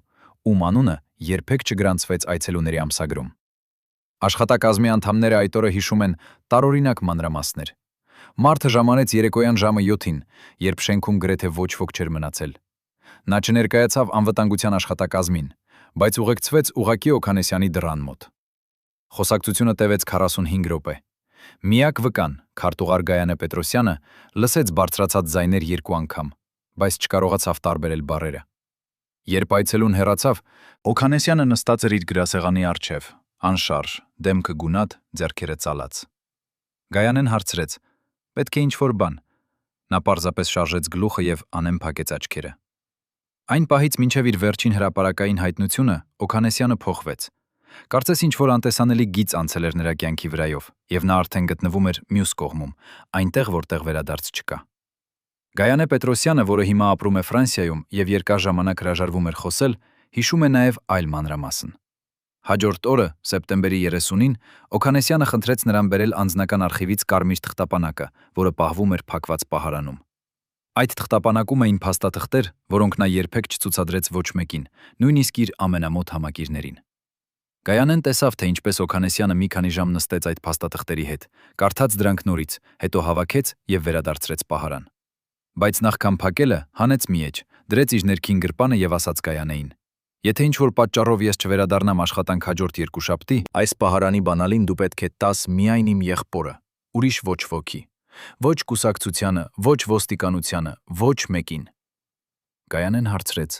ում անունը երբեք չգրանցվեց այցելուների ամսագրում։ Աշխատակազմի անդամները այդ օրը հիշում են տարօրինակ մանրամասներ։ Մարդը ժամանեց երեկոյան ժամը 7-ին, երբ շենքում գրեթե ոչ ոք չէր մնացել։ Նա չներկայացավ անվտանգության աշխատակազմին, բայց ուղեկցվեց ուղղակի Օքանեսյանի դռան մոտ։ Խոսակցությունը տևեց 45 րոպե։ Միակ վկան, քարտուղար Գայանե Պետրոսյանը, լսեց բարձրացած ձայներ 2 անգամ, բայց չկարողացավ տարբերել բառերը։ Երբ այցելուն հեռացավ, Օքանեսյանը նստած էր իր գրասեղանի առջև, անշարժ, դեմքը գունատ, ձեռքերը ծալած։ Գայանեն հարցրեց. «Պետք է ինչ-որ բան»։ Նա պարզապես շարժեց գլուխը եւ անեմ փակեց աչքերը։ Այն պահից մինչև իր վերջին հրապարակային հայտնությունը Օքանեսյանը փոխվեց։ Կարծես ինչ-որ անտեսանելի գիծ անցել էր նրա կյանքի վրայով, եւ նա արդեն գտնվում էր մյուս կողմում, այնտեղ, որտեղ վերադարձ չկա։ Գայանե Պետրոսյանը, որը հիմա ապրում է Ֆրանսիայում եւ երկար ժամանակ հրաժարվում էր խոսել, հիշում է նաեւ այլ մանրամասն։ Հաջորդ օրը, սեպտեմբերի 30-ին, Օքանեսյանը խնդրեց նրան բերել անձնական արխիվից կարմիր թղթապանակը, որը պահվում էր փակված պահարանում։ Այդ թղթապանակում էին փաստաթղթեր, որոնք նա երբեք չցուցադրեց ոչ մեկին, նույնիսկ իր ամենամոտ համակիրներին։ Գայանեն տեսավ, թե ինչպես Օքանեսյանը մի քանի ժամ նստեց այդ փաստաթղթերի հետ, կարդաց դրանք նորից, հետո հավաքեց եւ վերադարձրեց պահարան։ Բայց նախքան փակելը, հանեց մի էջ, դրեց իր ներքին գրպանը եւ ասաց Գայանեին. «Եթե ինչ-որ պատճառով ես չվերադառնամ աշխատանք հաջորդ երկուշաբթի, այս պահարանի բանալին դու պետք է տաս միայն իմ եղբորը, ուրիշ ոչ ոքի, ոչ կուսակցությանը, ոչ ոստիկանությանը, ոչ մեկին»։ Գայանեն հարցրեց.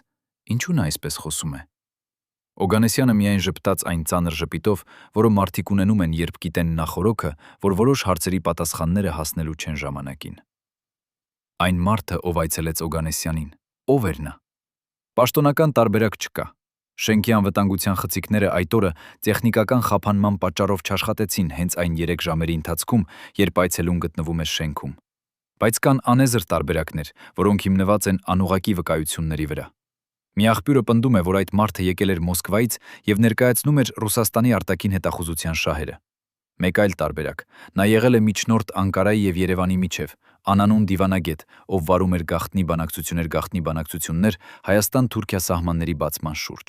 «Ինչու նա այսպես խոսում է»։ Օգանեսյանը միայն ժպտաց այն ծանր ժպիտով, որը մարդիկ ունենում են, երբ գիտեն նախորոքը, որ որոշ հարցերի պատասխանները հասնելու չեն ժամանակին։ Այն մարդը, ով այցելեց Օգանեսյանին, ով էր նա։ Պաշտոնական տարբերակ չկա։ Շենքի անվտանգության խցիկները այդ օրը տեխնիկական խափանման պատճառով չաշխատեցին հենց այն 3 ժամերի ընթացքում, երբ այցելուն գտնվում էր շենքում։ Բայց կան անեզր տարբերակներ, որոնք հիմնված են անուղղակի վկայությունների վրա։ Մի աղբյուրը պնդում է, որ այդ մարդը եկել էր Մոսկվայից եւ ներկայացնում էր Ռուսաստանի արտաքին հետախուզության շահերը։ Մեկ այլ տարբերակ. նա եղել է միջնորդ Անկարայի եւ Երևանի միջև, անանուն դիվանագետ, ով վարում էր գաղտնի բանակցություններ Հայաստան-Թուրքիա սահմանների բացման շուրջ։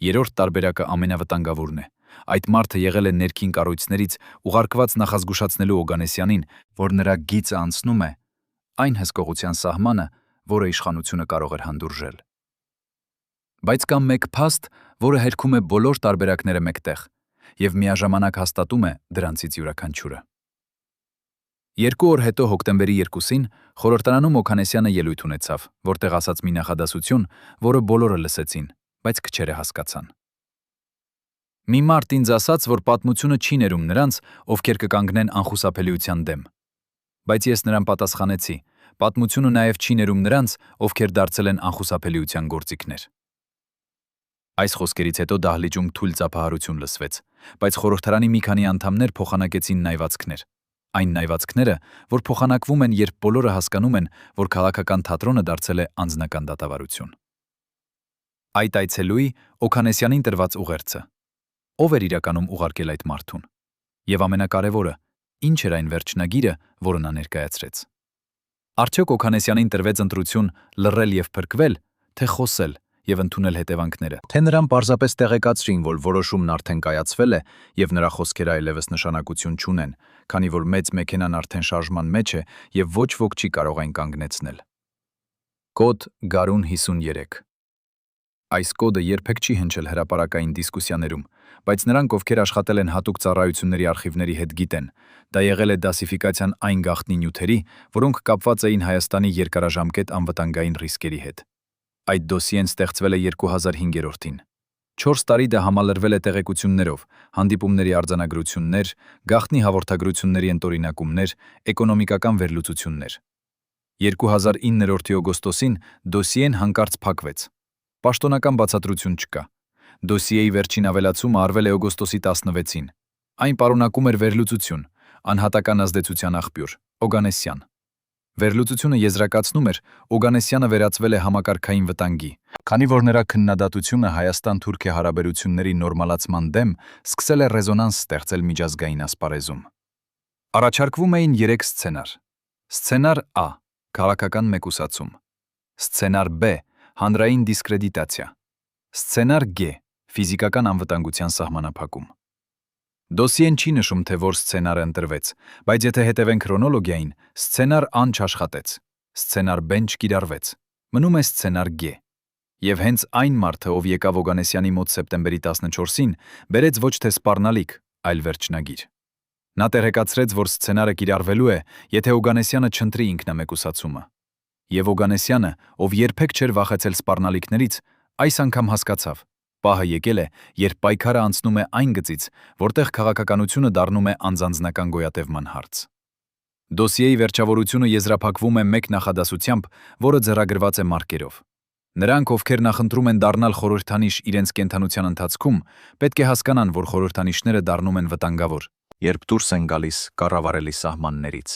Երրորդ տարբերակը ամենավտանգավորն է։ Այդ մարդը եղել է ներքին կառույցներից ուղարկված նախազգուշացնելու Օգանեսյանին, որ նրա գիծը անցնում է այն հսկողության սահմանը, որը իշխանությունը կարող էր հանդուրժել։ Բայց կա մեկ փաստ, որը հերքում է բոլոր տարբերակները մեկտեղ եւ միաժամանակ հաստատում է դրանցից յուրաքանչյուրը։ 2 օր հետո հոկտեմբերի 2-ին խորհրդարանում Օգանեսյանը ելույթ ունեցավ, որտեղ ասաց մի նախադասություն, որը բոլորը լսեցին, բայց քչերը հասկացան։ Մի մարդ ինձ ասաց, որ պատմությունը չի ներում նրանց, ովքեր կկանգնեն անխուսափելիության դեմ։ Բայց ես նրան պատասխանեցի. պատմությունը նաև չի ներում նրանց, ովքեր դարձել են անխուսափելիության գործիքներ։ Այս խոսքերից հետո դահլիճում թույլ ծափահարություն լսվեց, բայց խորհրդարանի մի քանի անդամներ փոխանակեցին նայվածքներ։ Այն նայվածքները, որ փոխանակվում են, երբ բոլորը հասկանում են, որ քաղաքական թատրոնը դարձել է անձնական դատավարություն։ Այդ այցելուի Օգանեսյանին տրված ուղերձը։ Ով էր իրականում ուղարկել այդ մարդուն։ Եվ ամենակարևորը, ինչ էր այն վերջնագիրը, որը նա ներկայացրեց։ Արդյոք Օգանեսյանին տրվեց ընտրություն լռել եւ փրկվել, թե խոսել եւ ընդունել հետևանքները։ Թե նրան պարզապես տեղեկացրին, որ որոշումն արդեն կայացվել է եւ նրա խոսքերը այլևս նշանակություն չունեն, քանի որ մեծ մեքենան արդեն շարժման մեջ է եւ ոչ ոք չի կարող այն կանգնեցնել։ Կոդ Գարուն 53։ Այս կոդը երբեք չի հնչել հրապարակային դիսկուսիաներում, բայց նրանք, ովքեր աշխատել են հատուկ ծառայությունների արխիվների հետ, գիտեն, դա եղել է դասիֆիկացիան այն գաղտնի նյութերի, որոնք կապված էին Հայաստանի երկարաժամկետ անվտանգային ռիսկերի հետ։ Այդ դոսիեն ստեղծվել է 2005-ին։ 4 տարի դա համալրվել է տեղեկություններով, հանդիպումների արձանագրություններ, գաղտնի հաղորդագրությունների ընտորինակումներ, էկոնոմիկական վերլուծություններ։ 2009 օգոստոսին դոսիեն հանկարծ փակվեց։ Պաշտոնական բացատրություն չկա։ Դոսիեի վերջին ավելացումը արվել է օգոստոսի 16-ին։ Այն պարունակում էր վերլուծություն, անհատական ազդեցության աղբյուր, Օգանեսյան։ Վերլուծությունը եզրակացնում էր, Օգանեսյանը վերածվել է համակարգային վտանգի, քանի որ նրա քննադատությունը Հայաստան-Թուրքիա հարաբերությունների նորմալացման դեմ սկսել է ռեզոնանս ստեղծել միջազգային ասպարեզում։ Առաջարկվում էին 3 սցենար։ Սցենար A. Քաղաքական մեկուսացում։ Սցենար B. Հանրային դիսկրեդիտացիա։ Սցենար G. Ֆիզիկական անվտանգության սահմանափակում։ Դոսիեն չի նշում, թե որ սցենարը ընտրվեց, բայց եթե հետևենք քրոնոլոգիային, սցենար A-ն չաշխատեց, սցենար B-ն չկիրառվեց, մնում է սցենար G։ Եվ հենց այն մարդը, ով եկավ Օգանեսյանի մոտ սեպտեմբերի 14-ին, բերեց ոչ թե սպառնալիք, այլ վերջնագիր։ Նա տեղեկացրեց, որ սցենարը կիրառվելու է, եթե Օգանեսյանը չընտրի ինքնամեկուսացումը։ Եվ Օգանեսյանը, ով երբեք չէր վախեցել սպառնալիքներից, այս անգամ հասկացավ. պահը եկել է, երբ պայքարը անցնում է այն գծից, որտեղ քաղաքականությունը դառնում է անձանձնական գոյատևման հարց։ Դոսիեի վերջավորությունը եզրափակվում է մեկ նախադասությամբ, որը ձեռագրված է մարկերով։ Նրանք, ովքեր նախընտրում են դառնալ խորհրդանիշ իրենց կենդանության ընթացքում, պետք է հասկանան, որ խորհրդանիշները դառնում են վտանգավոր, երբ դուրս են գալիս կառավարելի սահմաններից։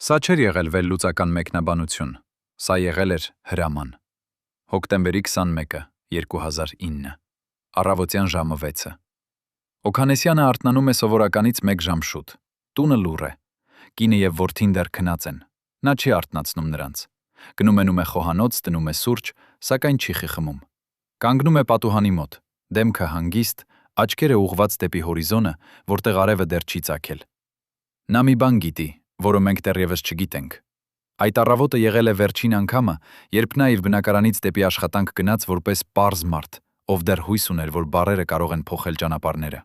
Սա չէր եղել վերլուծական մեկնաբանություն, սա եղել էր հրաման։ Հոկտեմբերի 21-ը, 2009, առավոտյան ժամը 6-ը։ Օգանեսյանը արթնանում է սովորականից 1 ժամ շուտ։ Տունը լուռ է։ Կինը եւ որդին դեռ քնած են։ Նա չի արթնացնում նրանց։ Գնում է խոհանոց, դնում է սուրճ, սակայն չի խիխմում։ Կանգնում է պատուհանի մոտ, դեմքը հանգիստ, աչքերը ուղղված դեպի հորիզոնը, որտեղ արևը դեռ չի ծագել։ Նա մի բան գիտի, որը մենք դեռևս չգիտենք։ Այդ առավոտը եղել է վերջին անգամը, երբ նա իր բնակարանից դեպի աշխատանք գնաց որպես պարզ մարդ, ով դեռ հույս ուներ, որ բառերը կարող են փոխել ճանապարհները։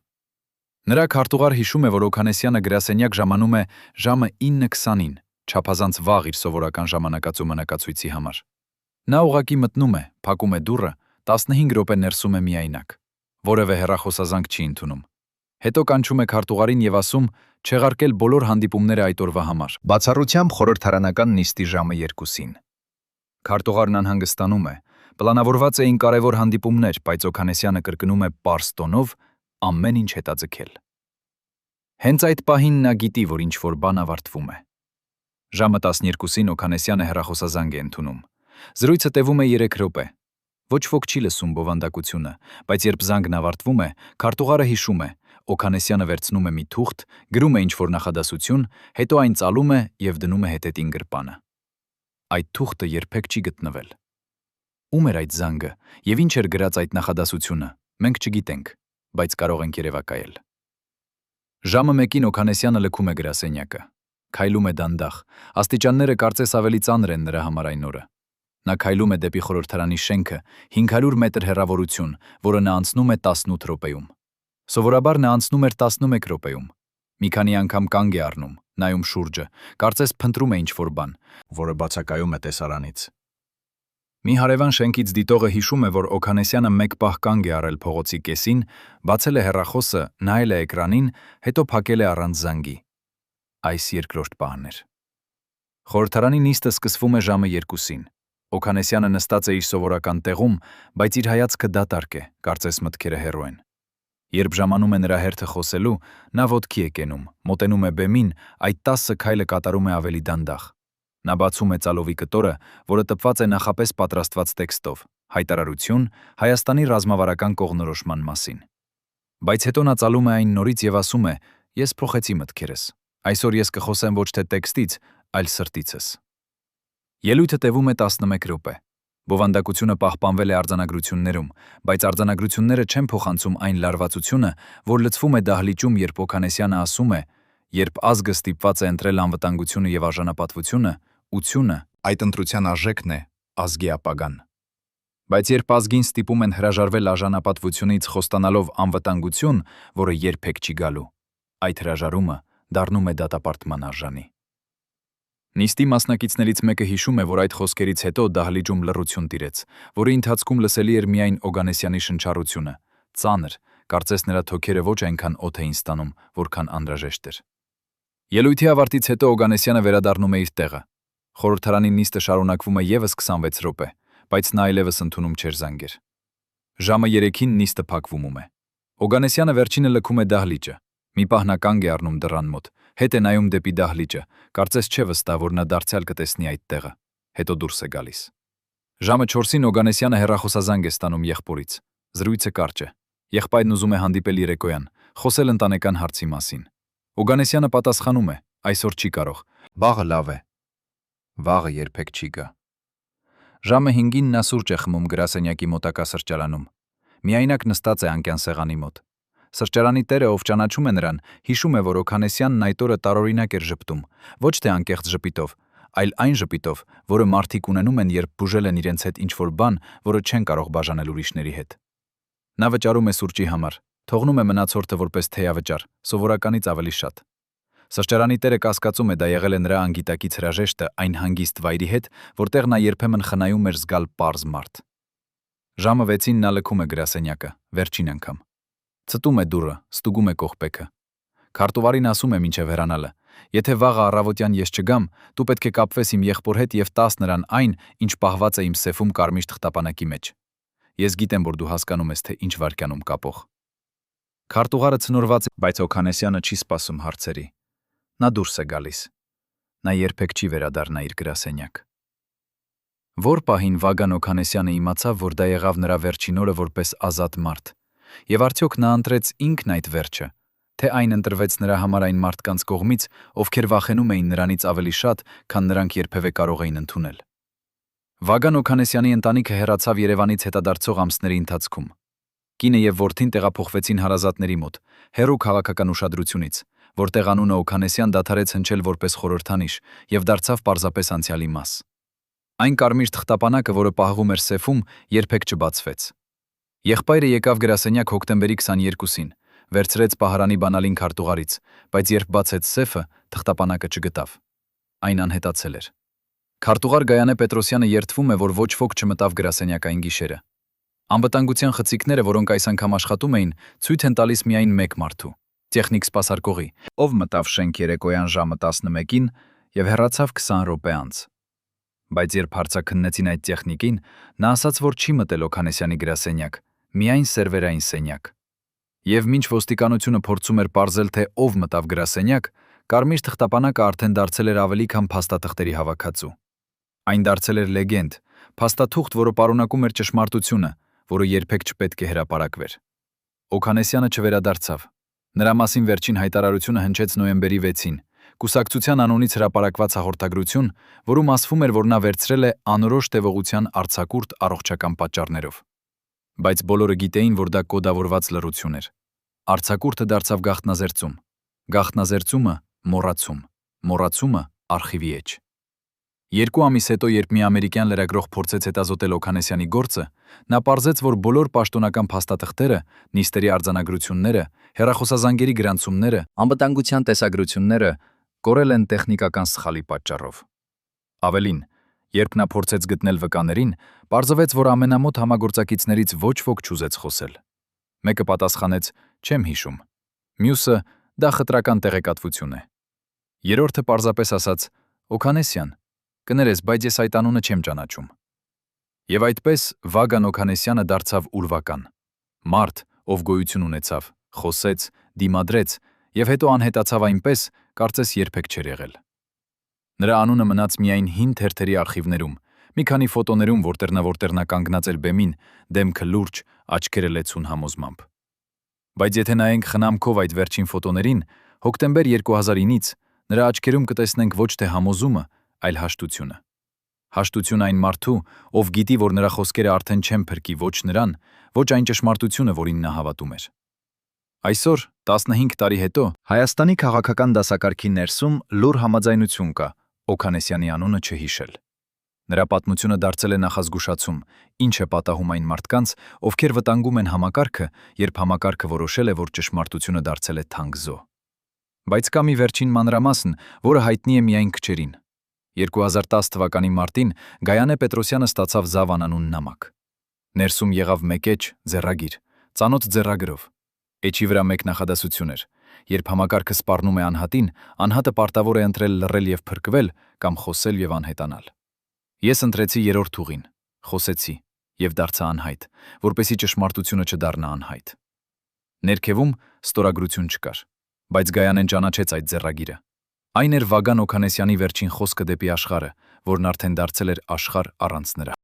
Նրա քարտուղար հիշում է, որ Օգանեսյանը գրասենյակ ժամանում է ժամը 9:20-ին, չափազանց վաղ իր սովորական ժամանակացու մնակացույցի համար։ Նա ուղղակի մտնում է, փակում է դուռը, 15 րոպե ներսում է միայնակ։ Որևէ հեռախոսազանգ չի ընդունում։ Հետո կանչում է քարտուղարին եւ ասում չեղարկել բոլոր հանդիպումները այդ օրվա համար։ Բացառությամբ խորհրդարանական նիստի ժամը 2-ին։ Քարտուղարն անհանգստանում է։ Պլանավորված էին կարևոր հանդիպումներ, բայց Օգանեսյանը կրկնում է պարզ տոնով ամեն ինչ հետաձգել։ Հենց այդ պահին նա գիտի, որ ինչ-որ բան ավարտվում է։ Ժամը 12-ին Օքանեսյանը հեռախոսազանգ է ընդունում։ Զրույցը տևում է 3 րոպե։ Ոչ ոք չի լսում բովանդակությունը, բայց երբ զանգն ավարտվում է, քարտուղարը հիշում է, Օքանեսյանը վերցնում է մի թուղթ, գրում է ինչ-որ նախադասություն, հետո այն ծալում է եւ դնում է հետետին գրպանը։ Այդ թուղթը երբեք չի գտնվել։ Ում էր այդ զանգը եւ ինչ էր գրած այդ նախադասությունը, մենք չգիտենք, բայց կարող ենք երևակայել։ Ժամը 1-ին Օքանեսյանը լքում է գրասենյակը։ Քայլում է դանդաղ, աստիճանները կարծես ավելի ծանր են նրա համար այն օրը։ Նա քայլում է դեպի խորհրդարանի շենքը, 500 մետր հեռավորություն, որը նա անցնում է 18 րոպեում։ Սովորաբար նա անցնում էր 11 րոպեում։ Մի քանի անգամ կանգ է առնում, նայում շուրջը, կարծես փնտրում է ինչ-որ բան, որը բացակայում է տեսարանից։ Մի հարևան շենքից դիտողը հիշում է, որ Օքանեսյանը մեկ պահ կանգ է առել փողոցի կեսին, բացել է հեռախոսը, նայել է էկրանին, հետո փակել է առանց զանգի։ Այս երկրորդ պահն էր։ Խորհրդարանի նիստը սկսվում է ժամը 2-ին։ Օքանեսյանը նստած է իր սովորական տեղում, բայց իր հայացքը դատարկ է, կարծես մտքերը հեռու են։ Երբ ժամանում է նրա հերթը խոսելու, նա ոտքի է կենում, մոտենում է բեմին, այդ 10 քայլը կատարում է ավելի դանդաղ։ Նա բացում է ծալովի կտորը, որը տպված է նախապես պատրաստված տեքստով՝ հայտարարություն Հայաստանի ռազմավարական կողմնորոշման մասին։ Բայց հետո նա ծալում է այն նորից եւ ասում է. «Ես փոխեցի մտքերս։ Այսօր ես կխոսեմ ոչ թե տեքստից, այլ սրտիցս»։ Ելույթը տևում է 11 րոպե։ Բովանդակությունը պահպանվել է արձանագրություններում, բայց արձանագրությունները չեն փոխանցում այն լարվածությունը, որ լցվում է դահլիճում, երբ Օքանեսյանը ասում է. «Երբ ազգը ստիպված է ընտրել անվտանգությունը եւ արժանապատվությունը, ությունը այդ ընտրության արժեքն է ազգի ապագան»։ Բայց երբ ազգին ստիպում են հրաժարվել արժանապատվությունից խոստանալով անվտանգություն, որը երբեք չի գալու, այդ հրաժարումը դառնում է դատապարտման արժանի։ Նիստի մասնակիցներից մեկը հիշում է, որ այդ խոսքերից հետո դահլիճում լռություն տիրեց, որի ընթացքում լսելի էր միայն Օգանեսյանի շնչառությունը, ծանր, կարծես նրա թոքերը ոչ այնքան օդ էին ստանում, որքան անհրաժեշտ էր։ Ելույթի ավարտից հետո Օգանեսյանը վերադառնում է իր տեղը։ Խորհրդարանի նիստը շարունակվում է եւս 26 րոպե, բայց նա այլևս ընդունում չէր զանգեր։ Ժամը 3-ին նիստը փակվում է։ Օգանեսյանը վերջինը լքում է դահլիճը։ Մի պահ նա կանգ է առնում դռան մոտ, հետ է նայում դեպի դահլիճը, կարծես չէ վստահ, որ նա դարձյալ կտեսնի այդ տեղը, հետո դուրս է գալիս։ Ժամը 4-ին Օգանեսյանը հեռախոսազանգ է ստանում եղբորից։ Զրույցը կարճ է։ Եղբայրն ուզում է հանդիպել երեկոյան, խոսել ընտանեկան հարցի մասին։ Օգանեսյանը պատասխանում է. «Այսօր չի կարող, վաղը լավ է»։ Վաղը երբեք չի գա։ Ժամը 5-ին նա սուրճ է խմում գրասենյակի մոտակա սրճարանում։ Միայնակ նստած է անկյան սեղանի մոտ։ Սրճարանի տերը, ով ճանաչում է նրան, հիշում է, որ Օքանեսյանն այդ օրը տարօրինակ էր ժպտում, ոչ թե անկեղծ ժպիտով, այլ այն ժպիտով, որը մարդիկ ունենում են, երբ բուժել են իրենց հետ ինչ-որ բան, որը չեն կարող բաժանել ուրիշների հետ։ Նա վճարում է սուրճի համար, թողնում է մնացորդը որպես թեյավճար, սովորականից ավելի շատ։ Սրճարանի տերը կասկածում է դա եղել է նրա անգիտակից հրաժեշտը այն հանգիստ վայրի հետ, որտեղ նա երբեմն խնայում էր զգալ պարզ մարդ։ Ժամը 6-ին նա լքում է գրասենյակը, վերջին անգամ։ Ցտում է դուռը, ստուգում է կողպեքը։ Քարտուղարին ասում է մինչև հեռանալը. «Եթե վաղը առավոտյան ես չգամ, դու պետք է կապվես իմ եղբոր հետ եւ տաս նրան այն, ինչ պահված է իմ սեֆում կարմիր թղթապանակի մեջ։ Ես գիտեմ, որ դու հասկանում ես, թե ինչ վայրկյանում կապող»։ Քարտուղարը ցնորված է, բայց Օքանեսյանը չի սպասում հարցերի։ Նա դուրս է գալիս։ Նա երբեք չի վերադառնա իր գրասենյակ։ Որ պահին Վագան Օքանեսյանը իմացավ, որ դա եղավ նրա վերջին օրը որպես ազատ մարդ։ Եվ արդյոք նա ընտրեց ինքն այդ վերջը, թե այն ընտրվեց նրա համար այն մարդկանց կողմից, ովքեր վախենում էին նրանից ավելի շատ, քան նրանք երբևէ կարող էին ընդունել։ Վագան Օքանեսյանի ընտանիքը հեռացավ Երևանից հետադարձող ամսների ընթացքում։ Կինը եւ որդին տեղափոխվեցին հարազատների մոտ, հեռու քաղաքական ուշադրությունից, որտեղ անունը Օքանեսյան դադարեց հնչել որպես խորհրդանիշ եւ դարձավ պարզապես անցյալի մաս։ Այն կարմիր թղթապանակը, որը պահվում էր սեֆում, երբեք չբացվեց։ Եղբայրը եկավ գրասենյակ հոկտեմբերի 22-ին, վերցրեց պահարանի բանալին քարտուղարից, բայց երբ բացեց սեֆը, թղթապանակը չգտավ։ Այն անհետացել էր։ Քարտուղար Գայանե Պետրոսյանը երդվում է, որ ոչ ոք չմտավ գրասենյակ այն գիշերը։ Անվտանգության խցիկները, որոնք այս անգամ աշխատում էին, ցույց են տալիս միայն մեկ մարդու՝ տեխնիկ սպասարկողի, ով մտավ շենք երեկոյան ժամը 11-ին եւ հեռացավ 20 րոպե անց։ Բայց երբ հարցաքննեցին այդ տեխնիկին, նա ասաց, որ չի մտել Օքանեսյանի գրասենյակ, միայն սերվերային սենյակ։ Եվ մինչ ոստիկանությունը փորձում էր պարզել, թե ով մտավ գրասենյակ, կարմիր թղթապանակը արդեն դարձել էր ավելի քան փաստաթղթերի հավաքածու։ Այն դարձել էր լեգենդ, փաստաթուղթ, որը պարունակում էր ճշմարտությունը, որը երբեք չպետք է հրապարակվեր։ Օքանեսյանը չվերադարձավ։ Նրա մասին վերջին հայտարարությունը հնչեց նոյեմբերի 6-ին, կուսակցության անունից հրապարակված հաղորդագրություն, որում ասվում էր, որ նա վերցրել է անորոշ տևողության արձակուրդ առողջական պատճառներով։ Բայց բոլորը գիտեին, որ դա կոդավորված լռություն էր։ Արձակուրդը դարձավ գաղտնազերծում, գաղտնազերծումը մոռացում, մոռացումը արխիվի էջ։ 2 ամիս հետո, երբ մի ամերիկյան լրագրող փորձեց հետազոտել Օքանեսյանի գործը, նա պարզեց, որ բոլոր պաշտոնական փաստաթղթերը, նիստերի արձանագրությունները, հեռախոսազանգերի գրանցումները, անվտանգության տեսագրությունները կորել են տեխնիկական սխալի պատճառով։ Ավելին, երբ նա փորձեց գտնել վկաներին, պարզվեց, որ ամենամոտ համագործակիցներից ոչ ոք չուզեց խոսել։ Մեկը պատասխանեց. «Չեմ հիշում»։ Մյուսը. «Դա խտրական տեղեկատվություն է»։ Երրորդը պարզապես ասաց. «Օքանեսյան, կներես, բայց ես այդ անունը չեմ ճանաչում»։ Եվ այդպես Վագան Օքանեսյանը դարձավ ուրվական։ Մարդ, ով գոյություն ունեցավ, խոսեց, դիմադրեց եւ հետո անհետացավ այնպես, կարծես երբեք չէր եղել։ Նրա անունը մնաց միայն հին թերթերի արխիվներում, մի քանի ֆոտոներում, որտեղ նա կանգնած էր բեմին, դեմքը լուրջ, աչքերը լեցուն համոզմամբ։ Բայց եթե նայենք խնամքով այդ վերջին ֆոտոներին, հոկտեմբեր 2009-ից նրա աչքերում կտեսնենք ոչ թե համոզումը, այլ հաշտությունը։ Հաշտություն այն մարդու, ով գիտի, որ նրա խոսքերը արդեն չեն փրկի ոչ նրան, ոչ այն ճշմարտությունը, որին նա հավատում էր։ Այսօր, 15 տարի հետո, Հայաստանի քաղաքական դասակարգի ներսում լուր համաձայնություն կա Օքանեսյանի անունը չհիշել։ Նրա պատմությունը դարձել է նախազգուշացում, ինչ է պատահում այն մարդկանց, ովքեր վտանգում են համակարգը, երբ համակարգը որոշել է, որ ճշմարտությունը դարձել է թանկ զոհ։ Բայց կա մի վերջին մանրամասն, որը հայտնի է միայն քչերին։ 2010 թվականի մարտին Գայանե Պետրոսյանը ստացավ Զավան անուն նամակ։ Ներսում եղավ մեկ էջ, ձեռագիր, ծանոթ ձեռագրով։ Էջի վրա մեկ նախադասություն էր. երբ համակարգը սպառնում է անհատին, անհատը պարտավոր է ընտրել լռել եւ փրկվել կամ խոսել եւ անհետանալ։ Ես ընտրեցի երրորդ ուղին, խոսեցի եւ դարձա անհայտ, որպեսզի ճշմարտությունը չդառնա անհայտ։ Ներքևում ստորագրություն չկար, բայց Գայանեն ճանաչեց այդ ձեռագիրը։ Այն էր Վագան Օքանեսյանի վերջին խոսքը դեպի աշխարհը, որն արդեն դարձել էր աշխարհ առանց նրա։